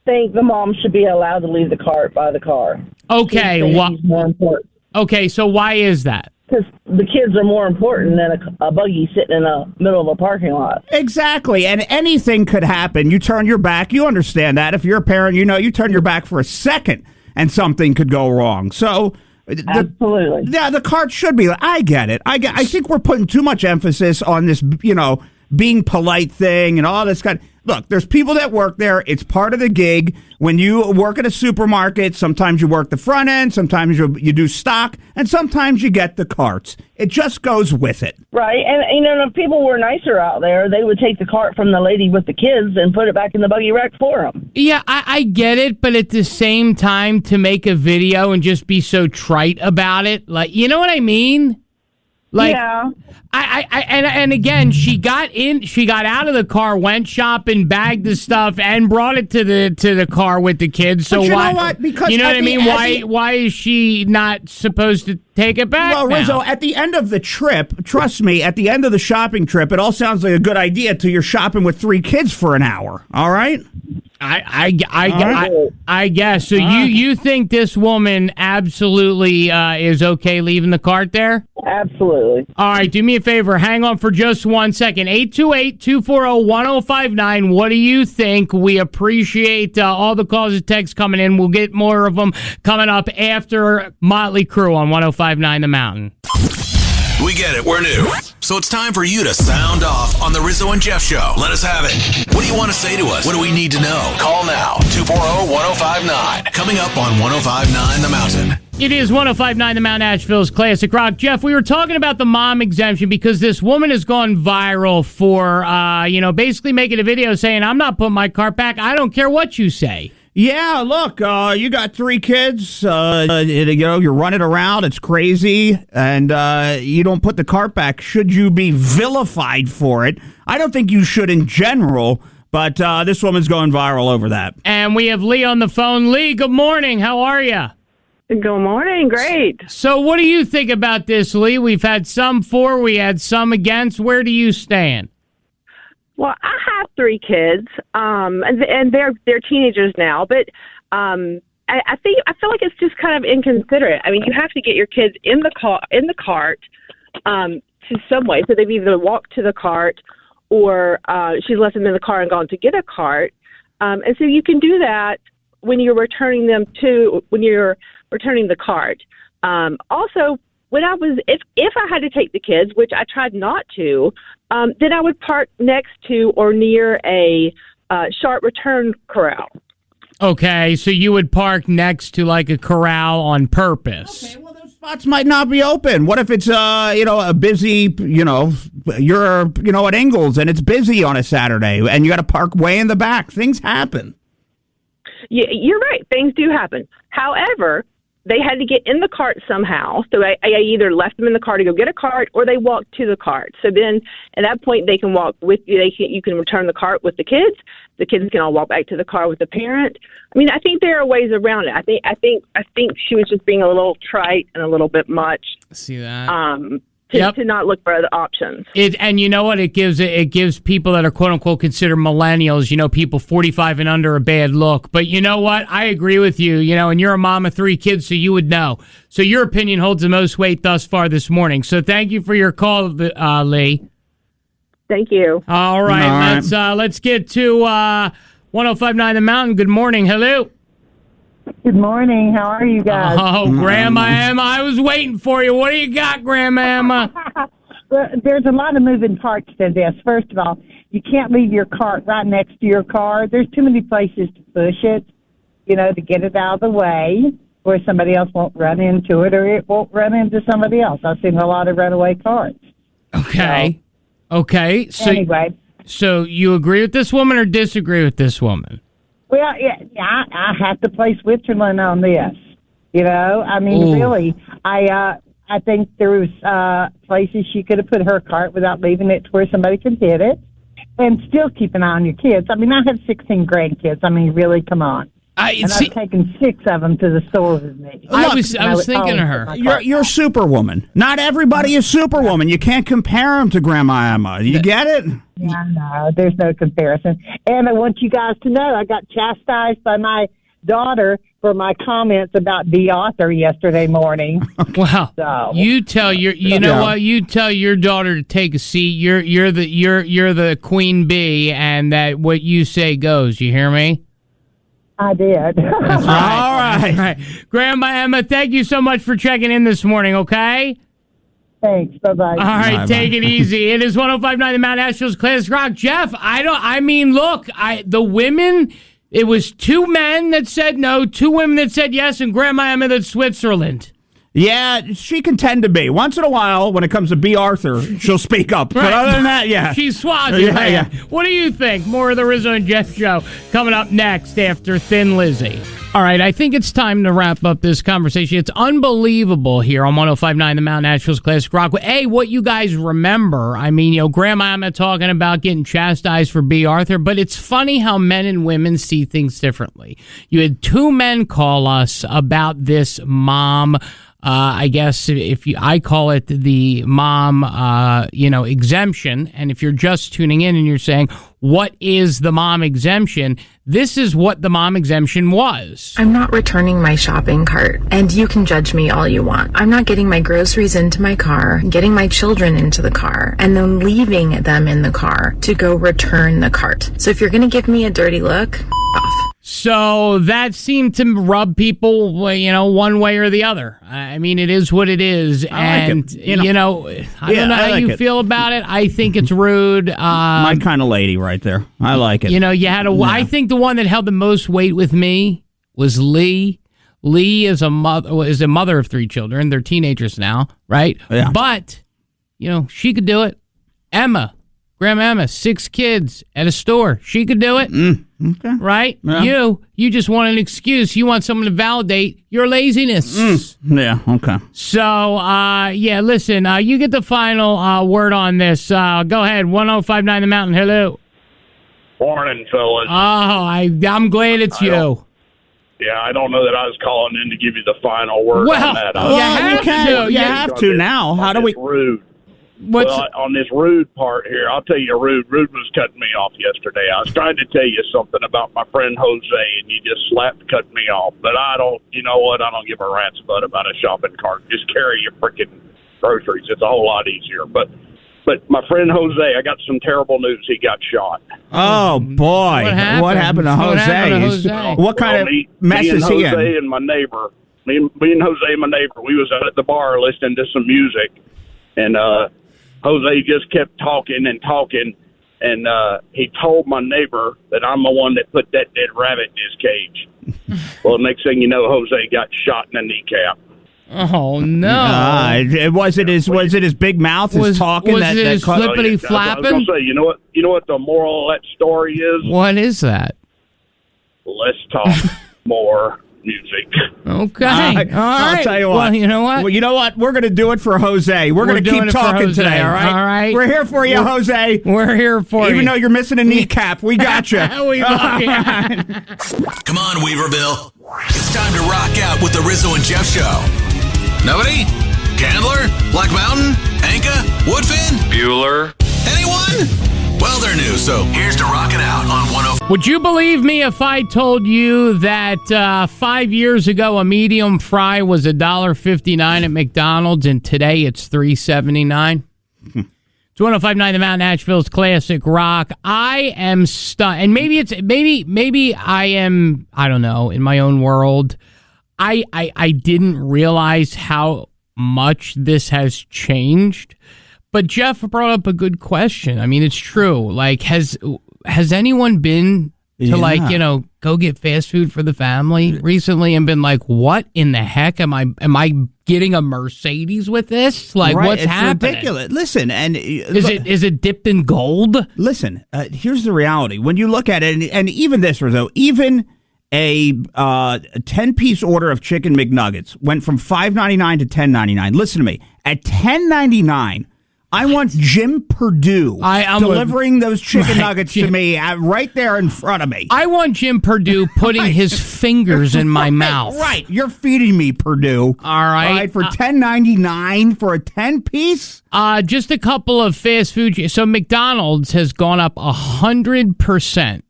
think the mom should be allowed to leave the cart by the car. Okay. More important. Okay, so why is that? Because the kids are more important than a buggy sitting in the middle of a parking lot. Exactly, and anything could happen. You turn your back, you understand that. If you're a parent, you turn your back for a second and something could go wrong. So, absolutely. Yeah, the cart should be. I get it. I think we're putting too much emphasis on this, being polite thing and all this kind of... Look, there's people that work there. It's part of the gig. When you work at a supermarket, sometimes you work the front end, sometimes you do stock, and sometimes you get the carts. It just goes with it. Right, and if people were nicer out there, they would take the cart from the lady with the kids and put it back in the buggy rack for them. Yeah, I get it, but at the same time, to make a video and just be so trite about it, you know what I mean? Yeah. And again, she got out of the car, went shopping, bagged the stuff, and brought it to the car with the kids. So but why? Know what? Because you know what I mean? Why is she not supposed to take it back? Well, Rizzo, at the end of the trip, trust me, at the end of the shopping trip, it all sounds like a good idea till you're shopping with 3 kids for an hour. All right. I guess. So you think this woman absolutely is okay leaving the cart there? Absolutely. All right, do me a favor. Hang on for just 1 second. 828-240-1059. What do you think? We appreciate all the calls and texts coming in. We'll get more of them coming up after Motley Crue on 105.9 The Mountain. We get it. We're new. So it's time for you to sound off on the Rizzo and Jeff Show. Let us have it. What do you want to say to us? What do we need to know? Call now. 240-1059. Coming up on 105.9 The Mountain. It is 105.9 The Mountain, Asheville's classic rock. Jeff, we were talking about the mom exemption because this woman has gone viral for, basically making a video saying, I'm not putting my cart back. I don't care what you say. Yeah, look, you got 3 kids, you're running around, it's crazy, and you don't put the cart back. Should you be vilified for it? I don't think you should in general, but this woman's going viral over that. And we have Lee on the phone. Lee, good morning. How are you? Good morning. Great. So what do you think about this, Lee? We've had some for, we had some against. Where do you stand? Well, I have 3 kids, and they're teenagers now. But I feel like it's just kind of inconsiderate. I mean, you have to get your kids in the cart to some way. So they've either walked to the cart, or she's left them in the car and gone to get a cart. And so you can do that when you're returning the cart. Also, when if I had to take the kids, which I tried not to, then I would park next to or near a sharp return corral. Okay, so you would park next to like a corral on purpose. Okay, well, those spots might not be open. What if it's a busy, you're at Ingles and it's busy on a Saturday and you got to park way in the back. Things happen. Yeah, you're right. Things do happen. However, they had to get in the cart somehow. So I either left them in the car to go get a cart, or they walked to the cart. So then, at that point, they can walk with you. You can return the cart with the kids. The kids can all walk back to the car with the parent. I mean, I think there are ways around it. I think she was just being a little trite and a little bit much. See that? To not look for other options. And you know what? It gives people that are quote unquote considered millennials, people 45 and under, a bad look. But you know what? I agree with you, and you're a mom of 3 kids, so you would know. So your opinion holds the most weight thus far this morning. So thank you for your call, Lee. Thank you. All right. Let's get to 105.9 The Mountain. Good morning. Hello. Good morning. How are you guys? Oh, Grandma Emma, I was waiting for you. What do you got, Grandma Emma? Well, there's a lot of moving parts to this. First of all, you can't leave your cart right next to your car. There's too many places to push it, to get it out of the way where somebody else won't run into it or it won't run into somebody else. I've seen a lot of runaway carts. Okay. Okay. So, anyway. So you agree with this woman or disagree with this woman? Well, yeah, I have to place Switzerland on this. I mean, really, I think there was places she could have put her cart without leaving it to where somebody could hit it, and still keep an eye on your kids. I mean, I have 16 grandkids. I mean, really, come on. I've taken 6 of them to the store with me. I was thinking of her. You're Superwoman. Not everybody is Superwoman. You can't compare them to Grandma Emma. You get it? Yeah, no, there's no comparison. And I want you guys to know I got chastised by my daughter for my comments about the author yesterday morning. Wow. So, you tell what? You tell your daughter to take a seat. You're the queen bee, and that what you say goes. You hear me? I did. That's right. All right. Grandma Emma, thank you so much for checking in this morning, okay? Thanks. Bye-bye. All right, take it easy. It is 105.9 The Mount Asheville's Classic Rock. Jeff, the women, it was 2 men that said no, 2 women that said yes, and Grandma Emma that's Switzerland. Yeah, she can tend to be. Once in a while, when it comes to B. Arthur, she'll speak up. Right. But other than that, yeah. She's Swaziland. Yeah. What do you think? More of the Rizzo and Jeff show coming up next after Thin Lizzy. All right, I think it's time to wrap up this conversation. It's unbelievable here on 105.9 The Mount Asheville's Classic Rock. What you guys remember, Grandma Emma talking about getting chastised for B. Arthur, but it's funny how men and women see things differently. You had 2 men call us about this mom. I guess I call it the mom, exemption. And if you're just tuning in and you're saying, what is the mom exemption? This is what the mom exemption was. I'm not returning my shopping cart, and you can judge me all you want. I'm not getting my groceries into my car, getting my children into the car, and then leaving them in the car to go return the cart. So if you're going to give me a dirty look, off. So that seemed to rub people, one way or the other. I mean, it is what it is. I don't know how you feel about it. I think it's rude. My kind of lady right there. I like it. I think the one that held the most weight with me was Lee. Lee is a mother of 3 children. They're teenagers now, right? Yeah. But, she could do it. Grandma Emma, 6 kids at a store. She could do it. Okay. Right? Yeah. You just want an excuse. You want someone to validate your laziness. Yeah, okay. So, listen, you get the final word on this. Go ahead, 105.9 The Mountain. Hello. Morning, fellas. Oh, I'm glad it's you. I don't know that I was calling in to give you the final word on that. You have to now. How do we... Rude. On this rude part here, I'll tell you, Rude was cutting me off yesterday. I was trying to tell you something about my friend Jose, and you just cut me off. But I don't give a rat's butt about a shopping cart. Just carry your freaking groceries. It's a whole lot easier. But But my friend Jose, I got some terrible news. He got shot. Oh, boy. What happened to Jose? What kind of mess is he in? Jose and my neighbor, me and Jose and my neighbor, we was out at the bar listening to some music. And Jose just kept talking and talking. And he told my neighbor that I'm the one that put that dead rabbit in his cage. Well, next thing you know, Jose got shot in the kneecap. Oh no! Was it his big mouth? His talking? Was it his flippity flapping? I was gonna say, you know what the moral of that story is? What is that? Let's talk more music. Okay. All right. I'll tell you what. Well, you know what? Well, you know what? We're going to do it for Jose. We're going to keep talking today, all right? All right. We're here for you, Jose. We're here for you. Even though you're missing a kneecap, we got you. We love you. Come on, Weaverville. It's time to rock out with the Rizzo and Jeff Show. Nobody? Candler? Black Mountain? Anka? Woodfin? Bueller? Anyone? Well, they're new, so here's to rocking out on 105. Would you believe me if I told you that 5 years ago a medium fry was $1.59 at McDonald's and today it's $3.79? It's 105.9 The Mountain, Nashville's classic rock. I am stunned, and maybe I am, I don't know, in my own world. I didn't realize how much this has changed. But Jeff brought up a good question. I mean, it's true. Like, has anyone been to go get fast food for the family recently and been like, what in the heck am I getting a Mercedes with this? Like, right, what's happening? Ridiculous. Listen, and is it dipped in gold? Listen, here's the reality. When you look at it, and even this, Rizzo, even a 10-piece order of chicken McNuggets went from $5.99 to $10.99. Listen to me. At $10.99. I want Jim Perdue delivering those chicken nuggets to me right there in front of me. I want Jim Perdue putting his fingers in my mouth. Right. You're feeding me, Perdue. All right. For $10.99 for a 10-piece? Just a couple of fast food. So McDonald's has gone up 100%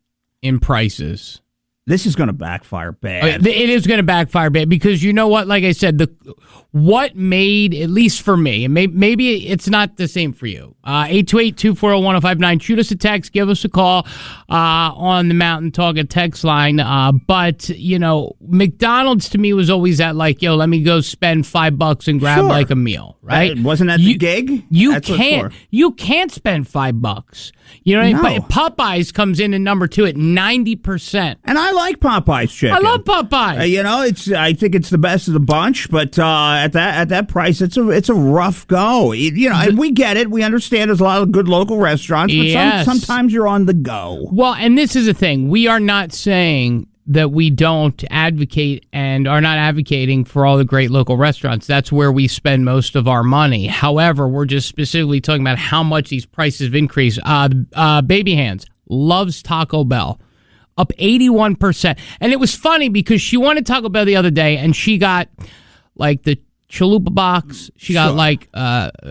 in prices. This is going to backfire bad. It is going to backfire bad because you know what? Like I said, what made, at least for me, and maybe it's not the same for you. 828-240-1059. Shoot us a text. Give us a call on the Mountain Talk text line. But, you know, McDonald's to me was always that like, yo, let me go spend $5 and grab like a meal, right? Wasn't that the gig? You can't spend $5. You know what I mean? Popeyes comes in at number 2 at 90%. And I like Popeyes chicken. I love Popeyes. I think it's the best of the bunch, but at that price, it's a rough go. And we get it. We understand there's a lot of good local restaurants, but sometimes you're on the go. Well, and this is the thing. We are not saying that we don't advocate and are not advocating for all the great local restaurants. That's where we spend most of our money. However, we're just specifically talking about how much these prices have increased. Baby Hands loves Taco Bell, up 81%. And it was funny because she wanted Taco Bell the other day and she got like the chalupa box. She got like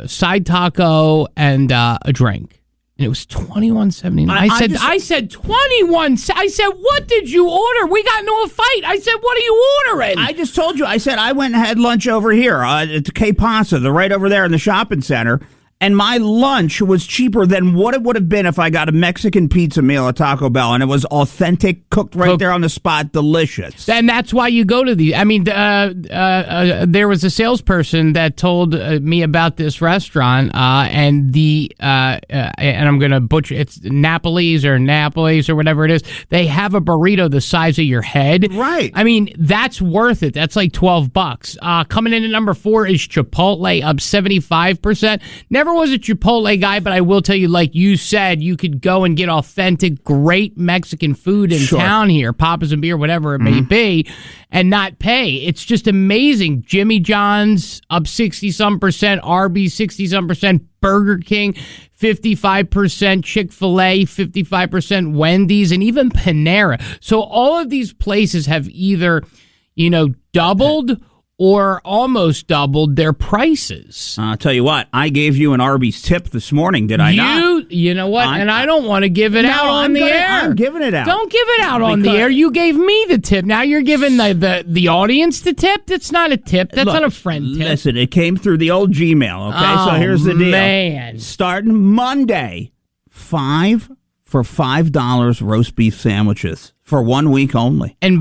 side taco and a drink. And it was $21.79. I said 21. I said, what did you order? We got into a fight. I said, what are you ordering? I just told you. I said I went and had lunch over here at K Pasa, right over there in the shopping center. And my lunch was cheaper than what it would have been if I got a Mexican pizza meal at Taco Bell, and it was authentic, cooked right there on the spot, delicious. And that's why you go to these. I mean, there was a salesperson that told me about this restaurant, and I'm going to butcher, it's Napoli's or whatever it is. They have a burrito the size of your head. Right. I mean, that's worth it. That's like $12. Coming in at number 4 is Chipotle, up 75%. Never was a Chipotle guy, but I will tell you, like you said, you could go and get authentic, great Mexican food in town here, Papa's and beer, whatever it may be, and not pay. It's just amazing. Jimmy John's up 60-some%, Arby's 60-some%, Burger King 55%, Chick-fil-A 55%, Wendy's, and even Panera. So all of these places have either, doubled or almost doubled their prices. I'll tell you what, I gave you an Arby's tip this morning, did I not? You know what? And I don't want to give it out on the air. I'm giving it out. Don't give it out on the air. You gave me the tip. Now you're giving the audience the tip? That's not a tip. That's not a friend tip. Listen, it came through the old Gmail, okay? So here's the deal. Man. Starting Monday, 5 for $5 roast beef sandwiches for 1 week only. And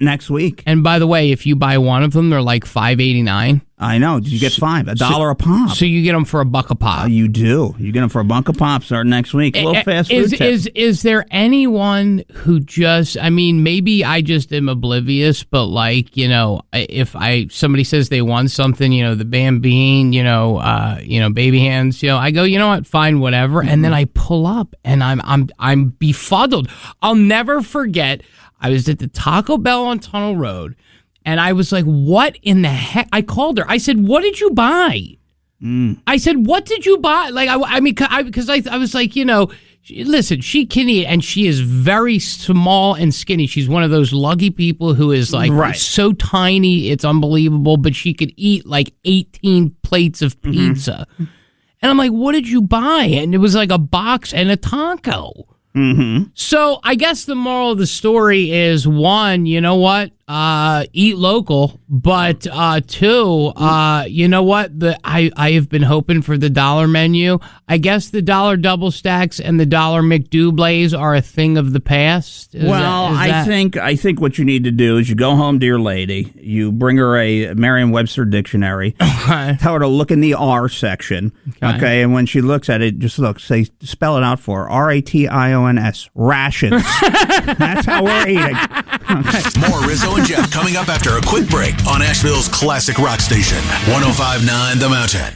next week. And by the way, if you buy one of them, they're like $5.89. I know. You get $5, $1 a pop. So you get them for $1 a pop. You do. You get them for $1 a pop starting next week. A little fast food tip. Is there anyone who just? I mean, maybe I just am oblivious, but like if somebody says they want something, the Bambine, baby hands, I go, you know what, fine, whatever, and then I pull up and I'm befuddled. I'll never forget. I was at the Taco Bell on Tunnel Road. And I was like, what in the heck? I called her. I said, what did you buy? I said, what did you buy? Like, because I was like, listen, she can eat, and she is very small and skinny. She's one of those luggy people who is like so tiny, it's unbelievable, but she could eat like 18 plates of pizza. And I'm like, what did you buy? And it was like a box and a taco. So I guess the moral of the story is, one, you know what? Eat local, but two, you know what? I have been hoping for the dollar menu. I guess the dollar double stacks and the dollar McDoubles are a thing of the past. I think what you need to do is you go home to your lady, you bring her a Merriam-Webster dictionary, tell her to look in the R section, okay? And when she looks at it, just spell it out for her, RATIONS, rations. That's how we're eating. Okay. More Rizzo and Jeff coming up after a quick break on Asheville's classic rock station, 105.9 The Mountain.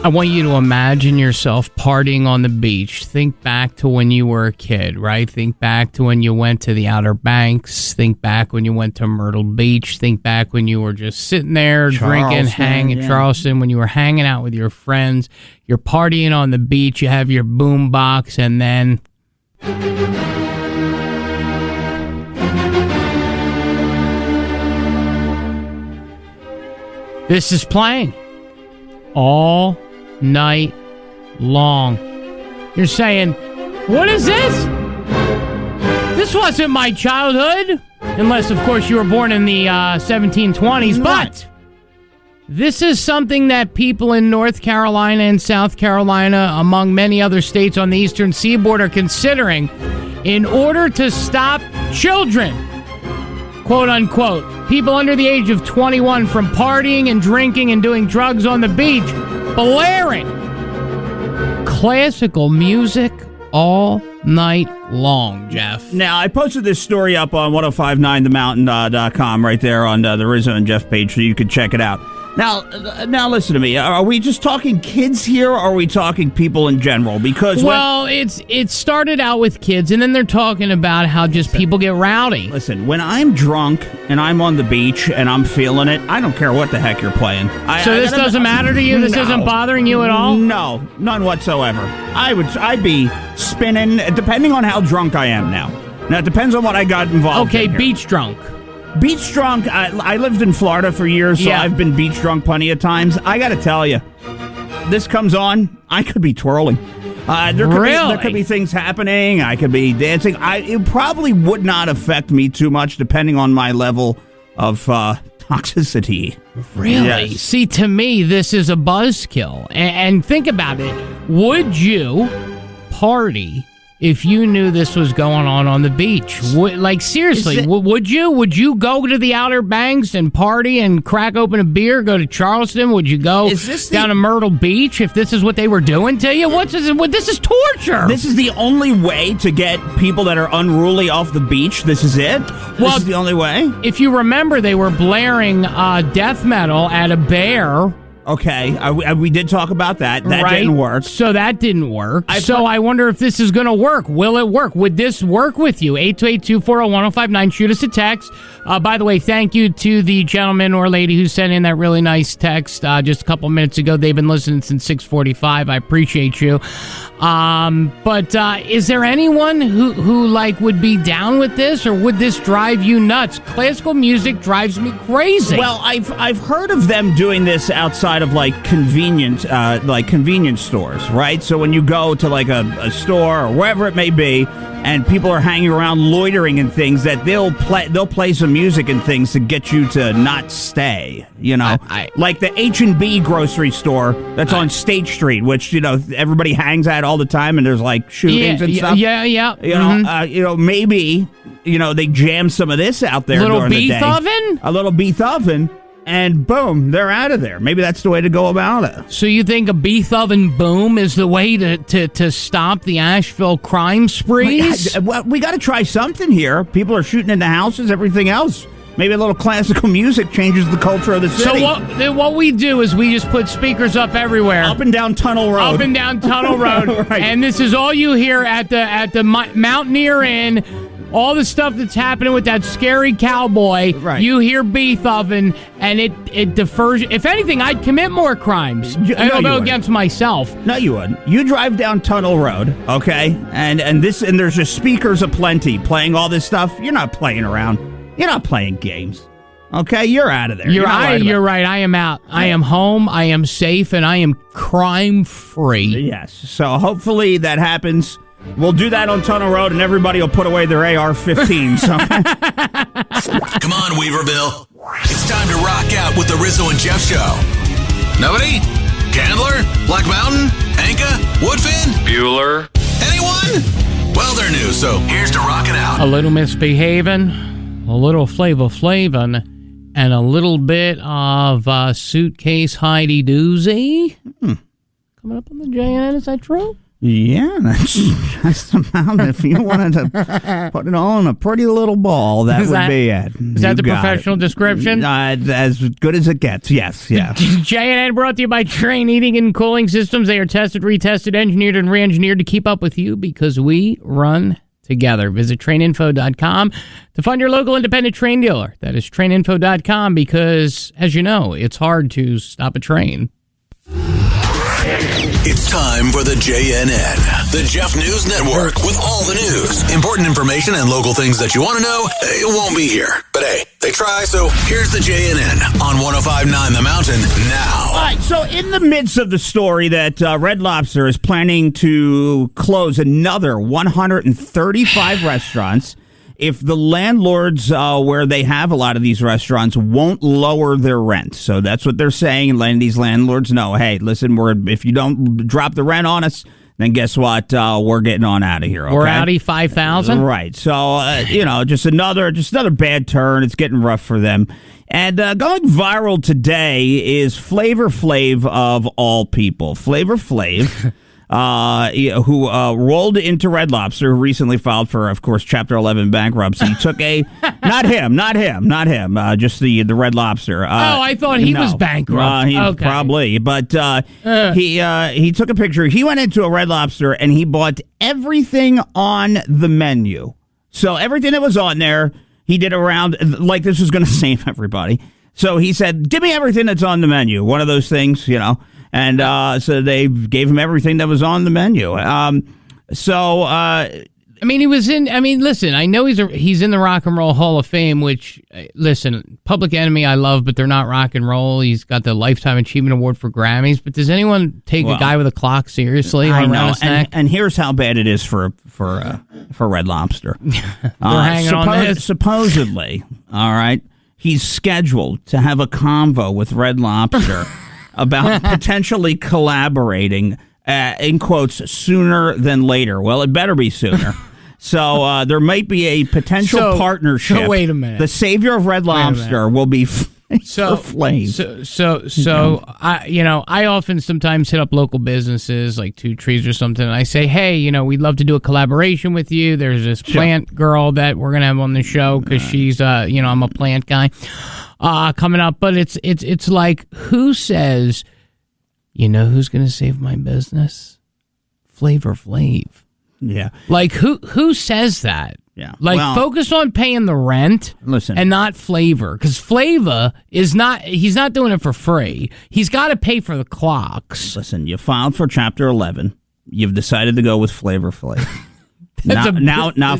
I want you to imagine yourself partying on the beach. Think back to when you were a kid, right? Think back to when you went to the Outer Banks. Think back when you went to Myrtle Beach. Think back when you were just sitting there drinking, hanging, Charleston, when you were hanging out with your friends. You're partying on the beach. You have your boom box, and then... this is playing all night long. You're saying, what is this? This wasn't my childhood. Unless, of course, you were born in the 1720s. But this is something that people in North Carolina and South Carolina, among many other states on the eastern seaboard, are considering in order to stop children, quote unquote, people under the age of 21 from partying and drinking and doing drugs on the beach, blaring classical music all night long, Jeff. Now, I posted this story up on 1059themountain.com right there on the Rizzo and Jeff page, so you can check it out. Now, listen to me. Are we just talking kids here, or are we talking people in general? Because it started out with kids, and then they're talking about how people get rowdy. Listen, when I'm drunk and I'm on the beach and I'm feeling it, I don't care what the heck you're playing. So this doesn't matter to you? This isn't bothering you at all? No, none whatsoever. I'd be spinning, depending on how drunk I am now. Now, it depends on what I got involved in here. Beach drunk. Beach drunk, I lived in Florida for years, so I've been beach drunk plenty of times. I got to tell you, this comes on, I could be twirling. There could be things happening. I could be dancing. It probably would not affect me too much, depending on my level of toxicity. Really? Yes. See, to me, this is a buzzkill. And think about it. Would you party if you knew this was going on the beach? Seriously, would you? Would you go to the Outer Banks and party and crack open a beer, go to Charleston? Would you go down to Myrtle Beach if this is what they were doing to you? This is torture. This is the only way to get people that are unruly off the beach? This is it? This is the only way? If you remember, they were blaring death metal at a bear Okay, we did talk about that. That didn't work. So that didn't work. I wonder if this is going to work. Will it work? Would this work with you? 828-240-1059. Shoot us a text. By the way, thank you to the gentleman or lady who sent in that really nice text just a couple minutes ago. They've been listening since 6:45. I appreciate you. But is there anyone who like would be down with this, or would this drive you nuts? Classical music drives me crazy. Well, I've heard of them doing this outside of convenience stores, right? So when you go to a store or wherever it may be, and people are hanging around loitering and things, that they'll play some music and things to get you to not stay. Like the H&B grocery store that's on State Street, which everybody hangs at all the time, and there's shootings and stuff. Yeah. Maybe they jam some of this out there. Little during the day. a little beef oven. And boom, they're out of there. Maybe that's the way to go about it. So you think a beef oven boom is the way to stop the Asheville crime sprees? Well, we got to try something here. People are shooting into houses, everything else. Maybe a little classical music changes the culture of the city. So what we do is we just put speakers up everywhere. Up and down Tunnel Road. Up and down Tunnel Road. Right. And this is all you hear at the Mountaineer Inn. All the stuff that's happening with that scary cowboy, right. You hear beef oven, and it defers. If anything, I'd commit more crimes. I'll go against myself. No, you wouldn't. You drive down Tunnel Road, okay, and there's just speakers aplenty playing all this stuff. You're not playing around. You're not playing games. Okay, you're out of there. You're right. I am out. I am home. I am safe, and I am crime free. Yes. So hopefully that happens. We'll do that on Tunnel Road, and everybody will put away their AR-15s. Come on, Weaverville. It's time to rock out with the Rizzo and Jeff Show. Nobody? Candler? Black Mountain? Anka? Woodfin? Bueller? Anyone? Well, they're new, so here's to rocking out. A little misbehaving, a little flavor-flavin', and a little bit of suitcase Heidi-doozy. Coming up on the JN, is that true? Yeah, that's just about it. If you wanted to put it all in a pretty little ball, that would be it. Is that the professional description? As good as it gets, yes. JNN brought to you by Train Heating and Cooling Systems. They are tested, retested, engineered, and re-engineered to keep up with you because we run together. Visit traininfo.com to find your local independent train dealer. That is traininfo.com because, as you know, it's hard to stop a train. It's time for the JNN, the Jeff News Network, with all the news, important information, and local things that you want to know. It won't be here, but hey, they try, so here's the JNN on 105.9 The Mountain now. All right, so in the midst of the story that Red Lobster is planning to close another 135 restaurants if the landlords where they have a lot of these restaurants won't lower their rent. So that's what they're saying, and letting these landlords know, hey, listen, if you don't drop the rent on us, then guess what? We're getting on out of here. Okay? We're outie 5,000. Right. So just another bad turn. It's getting rough for them. And going viral today is Flavor Flav of all people. Flavor Flav. Who rolled into Red Lobster, who recently filed for, of course, Chapter 11 bankruptcy. He took not him, just the Red Lobster. I thought he was bankrupt. Probably, but he took a picture. He went into a Red Lobster and he bought everything on the menu. So everything that was on there, he did around like this was going to save everybody. So he said, "Give me everything that's on the menu." One of those things, And so they gave him everything that was on the menu. Listen, I know he's in the Rock and Roll Hall of Fame, which, listen, Public Enemy I love, but they're not rock and roll. He's got the Lifetime Achievement Award for Grammys. But does anyone take a guy with a clock seriously? I know. And here's how bad it is for Red Lobster. They're hanging on this. Supposedly, all right, he's scheduled to have a convo with Red Lobster about potentially collaborating, in quotes, sooner than later. Well, it better be sooner. So there might be a potential partnership. So wait a minute. The savior of Red Lobster will be Flav. I often sometimes hit up local businesses like Two Trees or something, and I say, hey, we'd love to do a collaboration with you. There's this plant girl that we're going to have on the show because she's, I'm a plant guy. Coming up, but it's like, who says You know who's going to save my business? Flavor Flav. Yeah. Like, who says that? Yeah. Like, Well, focus on paying the rent and not Flavor. Because Flavor he's not doing it for free. He's got to pay for the clocks. Listen, you filed for Chapter 11. You've decided to go with Flavor Flav. Now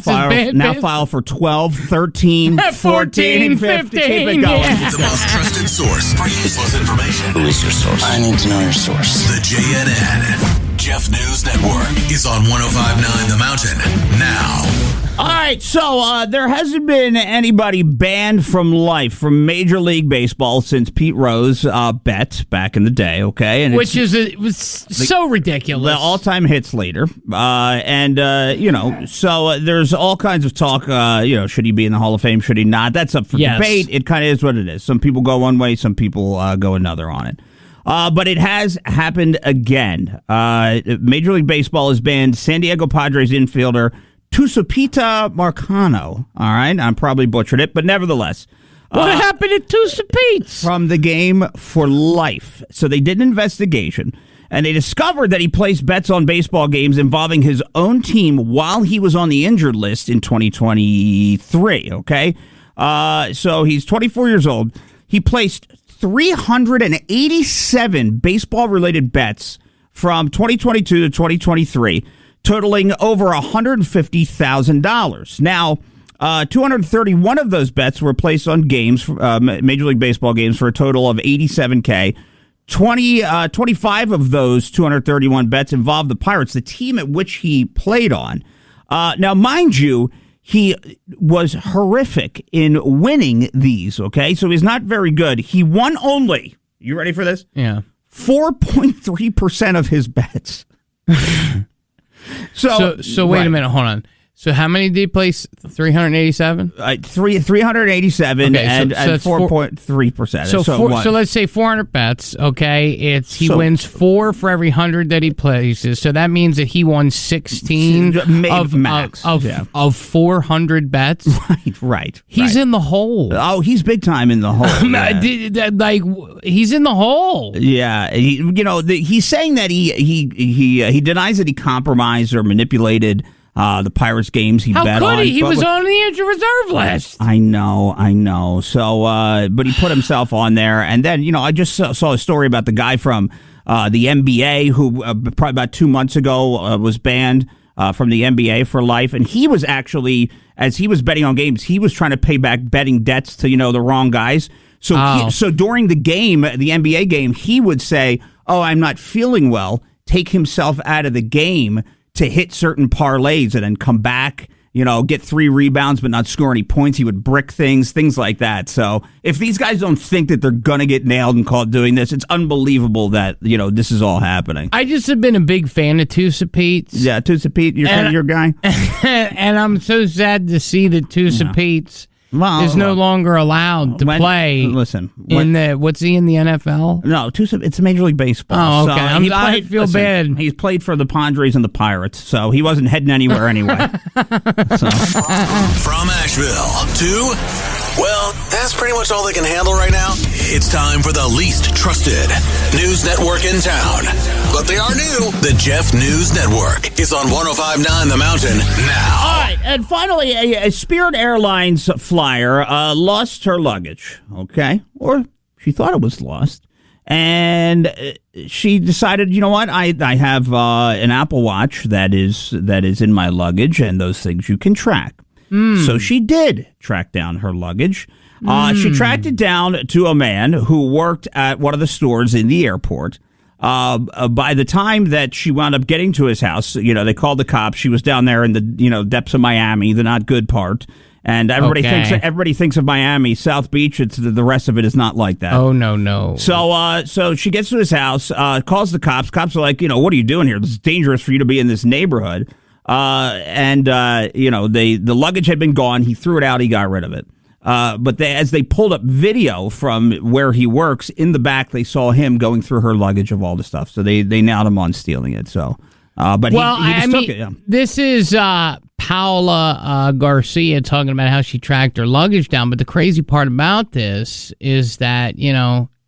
file for 12, 13, 14, and 15. Keep it going. Yeah. The most trusted source for useless information. Who is your source? I need to know your source. The JNN Jeff News Network is on 105.9 The Mountain now. All right, so there hasn't been anybody banned from life from Major League Baseball since Pete Rose bet back in the day, okay? And Which it was so ridiculous. The all-time hits leader. So there's all kinds of talk, should he be in the Hall of Fame, should he not? That's up for debate. It kind of is what it is. Some people go one way, some people go another on it. But it has happened again. Major League Baseball has banned San Diego Padres infielder Tusapita Marcano. All right, I'm probably butchered it, but nevertheless. What happened to Tusapites? From the game for life. So they did an investigation, and they discovered that he placed bets on baseball games involving his own team while he was on the injured list in 2023, okay? So he's 24 years old. He placed 387 baseball-related bets from 2022 to 2023, totaling over $150,000. Now, 231 of those bets were placed on games, Major League Baseball games, for a total of $87K. 25 of those 231 bets involved the Pirates, the team at which he played on. Now, mind you, he was horrific in winning these, okay? So he's not very good. He won only, you ready for this? Yeah. 4.3% of his bets. So wait a minute, hold on. So how many did he place? 387? 387 and 4.3%. So let's say 400 bets, okay? He wins 4 for every 100 that he places. So that means that he won 16 of 400 bets. Right. He's in the hole. Oh, he's big time in the hole. He's in the hole. Yeah. He's saying that he denies that he compromised or manipulated the Pirates games he bet on. How could he? He was on the injured reserve list. I know. So, but he put himself on there. And then, I just saw a story about the guy from the NBA who probably about 2 months ago was banned from the NBA for life. And he was actually, as he was betting on games, he was trying to pay back betting debts to, the wrong guys. So, so during the game, the NBA game, he would say, "Oh, I'm not feeling well," take himself out of the game to hit certain parlays and then come back, get 3 rebounds but not score any points. He would brick things like that. So if these guys don't think that they're going to get nailed and caught doing this, it's unbelievable that, this is all happening. I just have been a big fan of Tusapites. Yeah, Tusapete, you're kind of your guy. And I'm so sad to see that Tusapites is no longer allowed to play. Listen, what's he in the NFL? No, it's Major League Baseball. Oh, okay. I feel bad. He's played for the Padres and the Pirates, so he wasn't heading anywhere anyway. From Asheville to, well, that's pretty much all they can handle right now. It's time for the least trusted news network in town. But they are new. The Jeff News Network is on 105.9 The Mountain now. All right, and finally, a Spirit Airlines flyer lost her luggage, okay? Or she thought it was lost. And she decided, you know what, I have an Apple Watch that is in my luggage, and those things you can track. So she did track down her luggage. She tracked it down to a man who worked at one of the stores in the airport. By the time that she wound up getting to his house, they called the cops. She was down there in the depths of Miami, the not good part. And everybody thinks of Miami, South Beach. It's the rest of it is not like that. Oh no. So she gets to his house, calls the cops. Cops are like, what are you doing here? This is dangerous for you to be in this neighborhood. The luggage had been gone. He threw it out. He got rid of it. But as they pulled up video from where he works in the back, they saw him going through her luggage of all the stuff. So they nailed him on stealing it. So, but he just took it. Yeah. This is Paola Garcia talking about how she tracked her luggage down. But the crazy part about this is that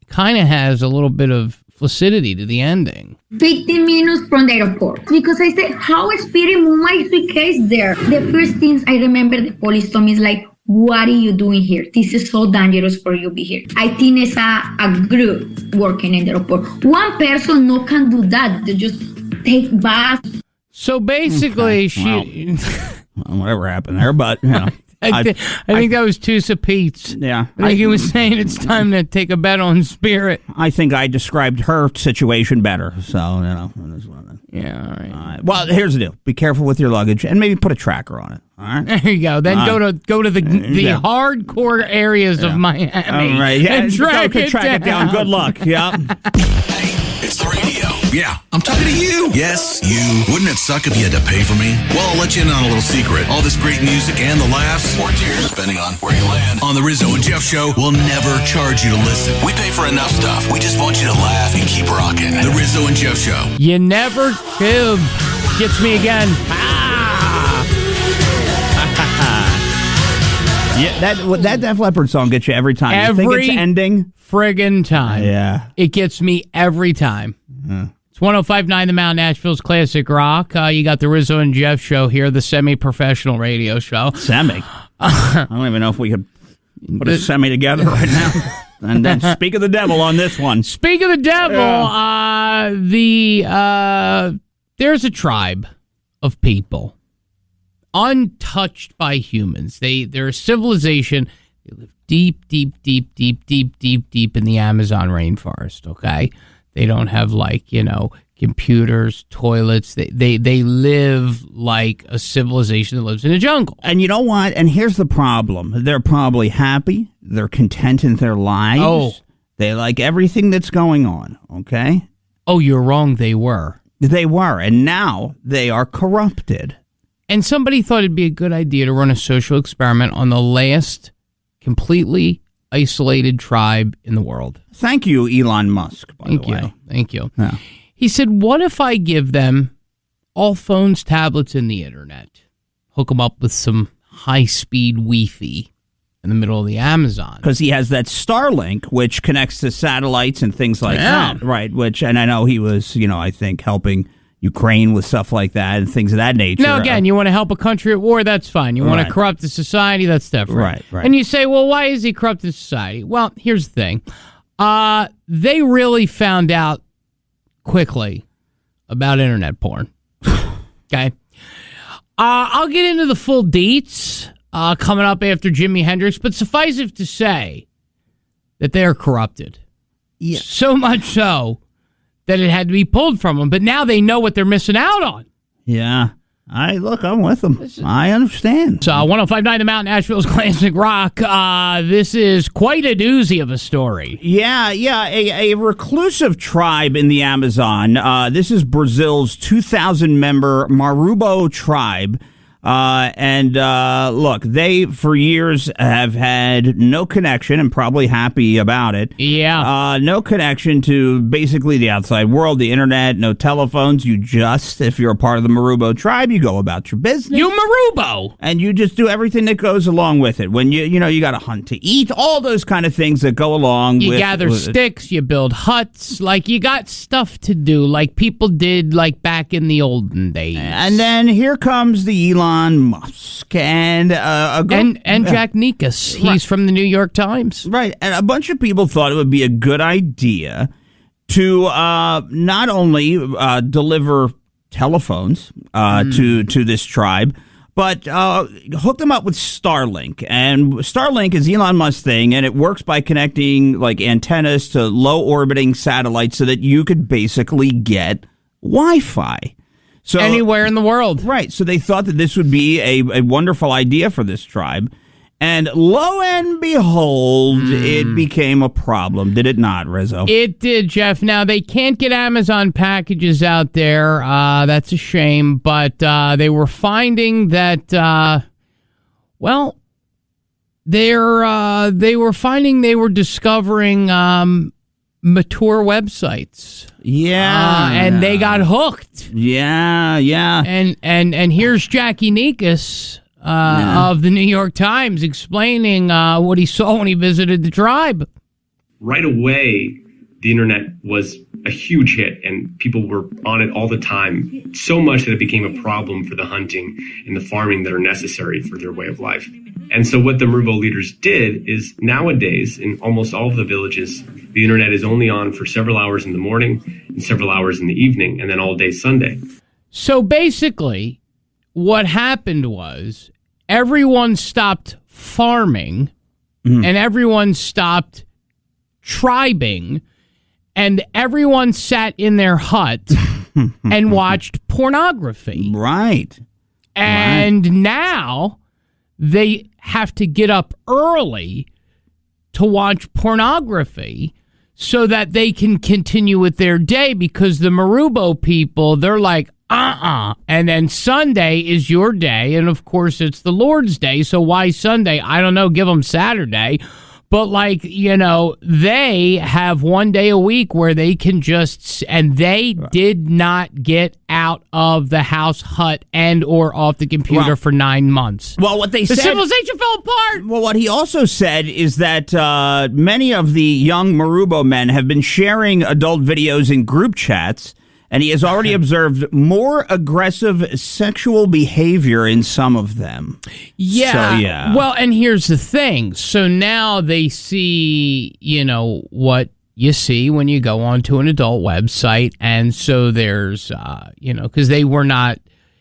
kind of has a little bit of flaccidity to the ending. 15 minutes from the airport. Because I said, how Spirit moved my suitcase there? The first things I remember, the police told me is like, what are you doing here? This is so dangerous for you to be here. I think it's a group working in the airport. One person no can do that. They just take baths. So basically, whatever happened there, but, you know. I think that was Tusa Pete's. Yeah. I think he was saying it's time to take a bet on Spirit. I think I described her situation better. So, you know. Yeah, all right. Well, here's the deal. Be careful with your luggage and maybe put a tracker on it. All right. There you go. Then go to the hardcore areas of Miami. All right. Yeah, and track it down. Good luck. Yeah. It's the radio. Yeah, I'm talking to you. Yes, you. Wouldn't it suck if you had to pay for me? Well, I'll let you in on a little secret. All this great music and the laughs, or tears, depending on where you land, on the Rizzo and Jeff Show, we'll never charge you to listen. We pay for enough stuff. We just want you to laugh and keep rocking. The Rizzo and Jeff Show. You never fib. Gets me again. Yeah, that Def Leppard song gets you every time. You think it's ending? Friggin' time. Yeah. It gets me every time. It's 105.9 The Mount, Nashville's classic rock. You got the Rizzo and Jeff Show here, the semi-professional radio show. Semi? I don't even know if we could put a semi together right now. And then speak of the devil on this one. Speak of the devil, there's a tribe of people untouched by humans. They're a civilization. They live deep in the Amazon rainforest, okay? They don't have, computers, toilets. They live like a civilization that lives in a jungle. And you know what? And here's the problem. They're probably happy. They're content in their lives. Oh. They like everything that's going on, okay? Oh, you're wrong. They were. They were. And now they are corrupted. And somebody thought it'd be a good idea to run a social experiment on the last completely isolated tribe in the world. Thank you, Elon Musk, by the way. Thank you. Yeah. He said, what if I give them all phones, tablets, and the internet? Hook them up with some high-speed Wi-Fi in the middle of the Amazon. Because he has that Starlink, which connects to satellites and things like that. Right, and I know he was, I think, helping Ukraine with stuff like that and things of that nature. Now, again, you want to help a country at war, that's fine. You want to corrupt the society, that's different. Right. And you say, well, why is he corrupting society? Well, here's the thing. They really found out quickly about internet porn. Okay? I'll get into the full deets coming up after Jimi Hendrix, but suffice it to say that they are corrupted. Yeah. So much so that it had to be pulled from them, but now they know what they're missing out on. Yeah. I'm with them. I understand. So 105.9 The Mount, Nashville's classic rock. This is quite a doozy of a story. Yeah. A reclusive tribe in the Amazon. This is Brazil's 2,000-member Marubo tribe. Look, they for years have had no connection and probably happy about it. Yeah. No connection to basically the outside world, the internet, no telephones. You just, if you're a part of the Marubo tribe, you go about your business. You Marubo! And you just do everything that goes along with it. When you got to hunt to eat, all those kind of things that go along with. You gather sticks, you build huts, you got stuff to do, like people did, back in the olden days. And then here comes the Elon Musk and Jack Nicklaus. He's from the New York Times. Right. And a bunch of people thought it would be a good idea to not only deliver telephones to this tribe, but hook them up with Starlink. And Starlink is Elon Musk's thing, and it works by connecting antennas to low-orbiting satellites so that you could basically get Wi-Fi. So, anywhere in the world. Right. So they thought that this would be a wonderful idea for this tribe. And lo and behold, it became a problem. Did it not, Rizzo? It did, Jeff. Now, they can't get Amazon packages out there. That's a shame. But they were finding that, they were discovering mature websites. Yeah. And they got hooked. Yeah. And here's Jackie Nicklaus of the New York Times explaining what he saw when he visited the tribe. Right away, the internet was a huge hit and people were on it all the time, so much that it became a problem for the hunting and the farming that are necessary for their way of life. And so what the Marubo leaders did is nowadays in almost all of the villages, the internet is only on for several hours in the morning and several hours in the evening and then all day Sunday. So basically what happened was everyone stopped farming and everyone stopped tribing and everyone sat in their hut and watched pornography. Right. And now they have to get up early to watch pornography so that they can continue with their day, because the Marubo people, they're like, and then Sunday is your day, and of course it's the Lord's day, so why Sunday? I don't know, give them Saturday. But, like, you know, they have one day a week where they can just, and they did not get out of the house hut and or off the computer for 9 months. Well, what they the said... civilization fell apart! Well, what he also said is that many of the young Marubo men have been sharing adult videos in group chats, and he has already observed more aggressive sexual behavior in some of them. Yeah. So, yeah. Well, and here's the thing. So now they see, you know, what you see when you go onto an adult website. And so there's, you know, because they were not,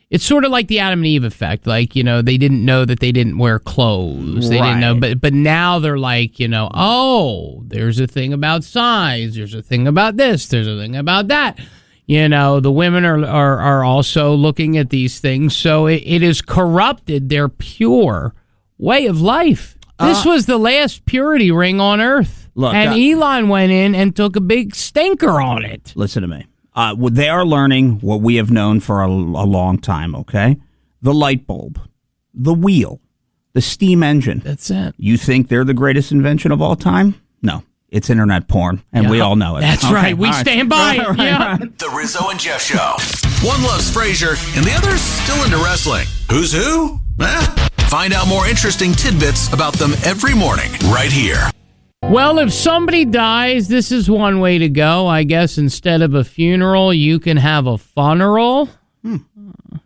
it's sort of like the Adam and Eve effect. Like, you know, they didn't know that they didn't wear clothes. They didn't know. But now they're like, you know, oh, there's a thing about size. There's a thing about this. There's a thing about that. You know, the women are also looking at these things, so it has corrupted their pure way of life. This was the last purity ring on Earth. Look, and Elon went in and took a big stinker on it. Listen to me. They are learning what we have known for a long time, okay? The light bulb, the wheel, the steam engine. That's it. You think they're the greatest invention of all time? No. It's internet porn, and we all know it. That's right. We stand by it. Yeah. The Rizzo and Jeff Show. One loves Frasier, and the other's still into wrestling. Who's who? Find out more interesting tidbits about them every morning, right here. Well, if somebody dies, this is one way to go. I guess instead of a funeral, you can have a funeral.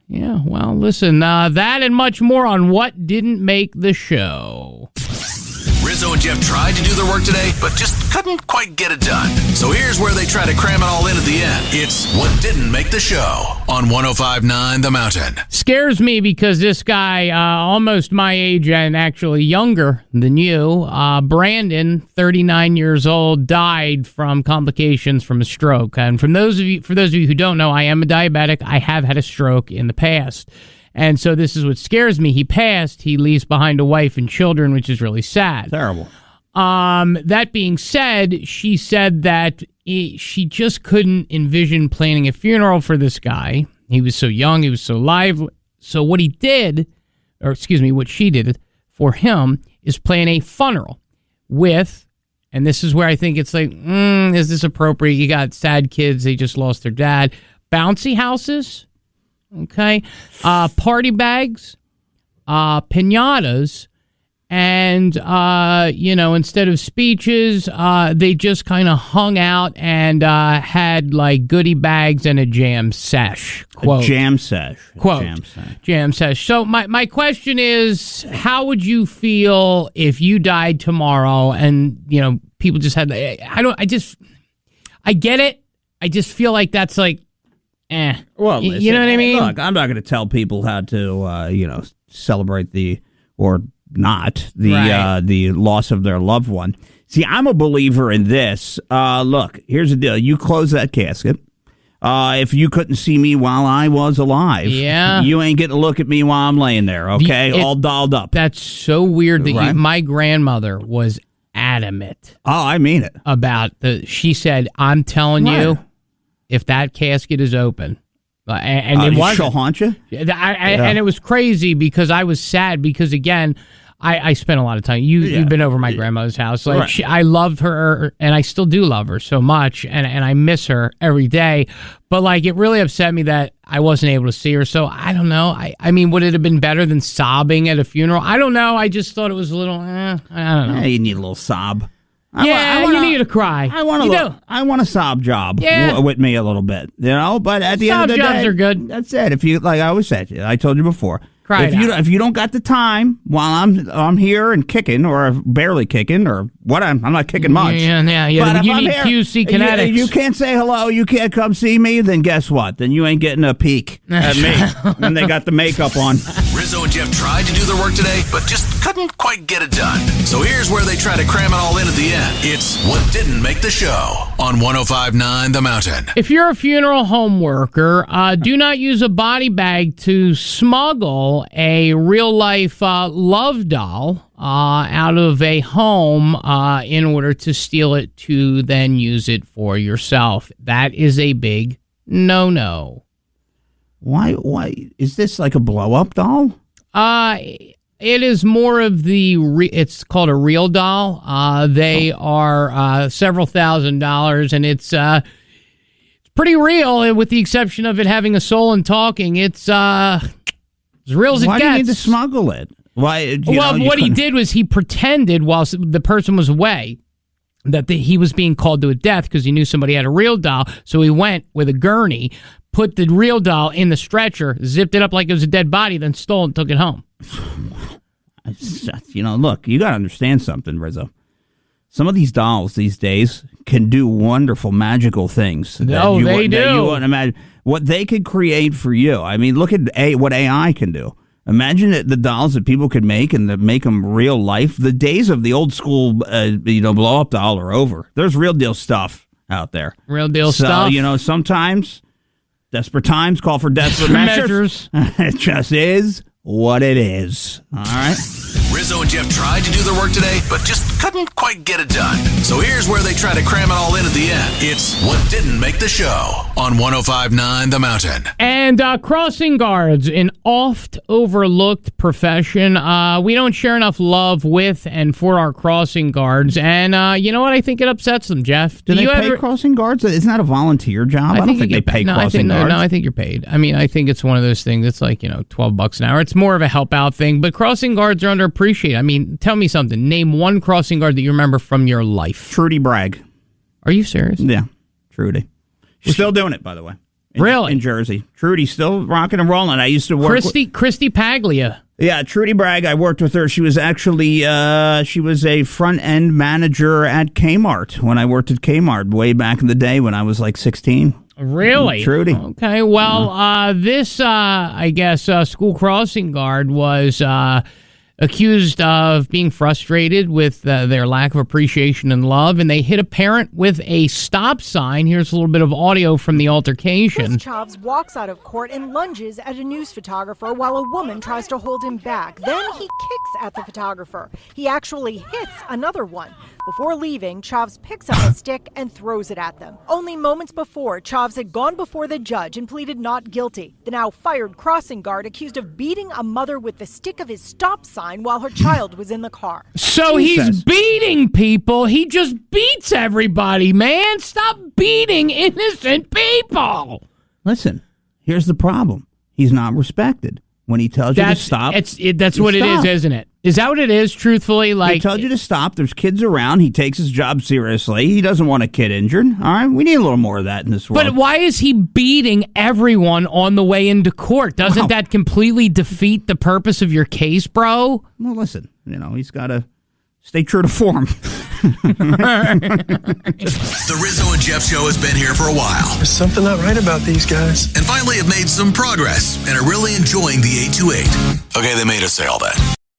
Yeah, well, listen, that and much more on What Didn't Make the Show. Rizzo and Jeff tried to do their work today, but just couldn't quite get it done. So here's where they try to cram it all in at the end. It's What Didn't Make the Show on 105.9 The Mountain. Scares me because this guy, almost my age and actually younger than you, Brandon, 39 years old, died from complications from a stroke. And for those of you who don't know, I am a diabetic. I have had a stroke in the past. And so this is what scares me. He passed. He leaves behind a wife and children, which is really sad. Terrible. That being said, she said that she just couldn't envision planning a funeral for this guy. He was so young. He was so lively. So what he did, or excuse me, what she did for him is plan a funeral with, and this is where I think it's like, is this appropriate? You got sad kids. They just lost their dad. Bouncy houses. Okay, party bags, piñatas, and, you know, instead of speeches, they just kind of hung out and had, like, goodie bags and a jam sesh. Quote. A jam sesh. Quote. Jam sesh. So my question is, how would you feel if you died tomorrow and, you know, people just had, I get it. I just feel like that's like, Well, listen, you know what I mean? Look, I'm not going to tell people how to, you know, celebrate the loss of their loved one. See, I'm a believer in this. Look, here's the deal. You close that casket. If you couldn't see me while I was alive, you ain't getting to look at me while I'm laying there, okay? All dolled up. That's so weird that my grandmother was adamant. Oh, I mean it. About she said, I'm telling you, if that casket is open, and it was, she'll haunt you. And it was crazy because I was sad because again, I spent a lot of time. You've been over my grandmother's house. Like I loved her, and I still do love her so much, and I miss her every day. But like, it really upset me that I wasn't able to see her. So I don't know. I mean, would it have been better than sobbing at a funeral? I don't know. I just thought it was a little. I don't know. Yeah, you need a little sob. You need to cry. I want a sob job with me a little bit, But at the end of the day, sob jobs are good. That's it. If you, like I always said, I told you before. If you don't got the time while I'm here and kicking or barely kicking or what I'm not kicking much. Yeah. But you if I'm need here, QC kinetics. You can't say hello. You can't come see me. Then guess what? Then you ain't getting a peek at me when they got the makeup on. Rizzo and Jeff tried to do their work today, but just couldn't quite get it done. So here's where they try to cram it all in at the end. It's what didn't make the show on 105.9 The Mountain. If you're a funeral home worker, do not use a body bag to smuggle a real-life love doll out of a home in order to steal it to then use it for yourself. That is a big no-no. Why is this like a blow-up doll? It is more of it's called a real doll. They are several $1,000s, and it's pretty real, with the exception of it having a soul and talking. It's as real as it gets. Why do you need to smuggle it? What he did was he pretended while the person was away that he was being called to a death because he knew somebody had a real doll. So he went with a gurney, put the real doll in the stretcher, zipped it up like it was a dead body, then stole it and took it home. Look, you got to understand something, Rizzo. Some of these dolls these days can do wonderful, magical things. No, they do. That you wouldn't imagine. What they could create for you. I mean, look at what AI can do. Imagine the dolls that people could make and make them real life. The days of the old school, blow up doll are over. There's real deal stuff out there. Real deal stuff. Sometimes desperate times call for desperate measures. It just is what it is. All right. Rizzo and Jeff tried to do their work today, but just couldn't quite get it done. So here's where they try to cram it all in at the end. It's what didn't make the show on 105.9 The Mountain. And crossing guards, an oft overlooked profession. We don't share enough love with and for our crossing guards. And you know what? I think it upsets them, Jeff. Do they pay crossing guards? Isn't that a volunteer job? I don't think they pay crossing guards. No, I think you're paid. I mean, I think it's one of those things. It's like, $12 an hour. It's more of a help out thing. But crossing guards are underappreciated. I mean, tell me something. Name one crossing guard that you remember from your life. Trudy Bragg. Are you serious? Yeah, Trudy. She's still doing it, by the way. Really? In Jersey. Trudy's still rocking and rolling. I used to work Christy Paglia. Yeah, Trudy Bragg. I worked with her. She was actually she was a front-end manager at Kmart when I worked at Kmart way back in the day when I was like 16. Really? Trudy. Okay, well, this, I guess, school crossing guard was accused of being frustrated with their lack of appreciation and love, and they hit a parent with a stop sign. Here's a little bit of audio from the altercation. Chris Chobbs walks out of court and lunges at a news photographer while a woman tries to hold him back. Then he kicks at the photographer. He actually hits another one. Before leaving, Chobbs picks up a stick and throws it at them. Only moments before, Chobbs had gone before the judge and pleaded not guilty. The now fired crossing guard accused of beating a mother with the stick of his stop sign while her child was in the car. So he's beating people. He just beats everybody, man. Stop beating innocent people. Listen, here's the problem. He's not respected. When he tells you to stop, that's what it is, isn't it? Is that what it is, truthfully? Like, he tells you to stop. There's kids around. He takes his job seriously. He doesn't want a kid injured. All right? We need a little more of that in this world. But why is he beating everyone on the way into court? Doesn't that completely defeat the purpose of your case, bro? Well, listen, he's got to stay true to form. The Rizzo and Jeff show has been here for a while. There's something not right about these guys. And finally have made some progress and are really enjoying the 828. Okay, they made us say all that.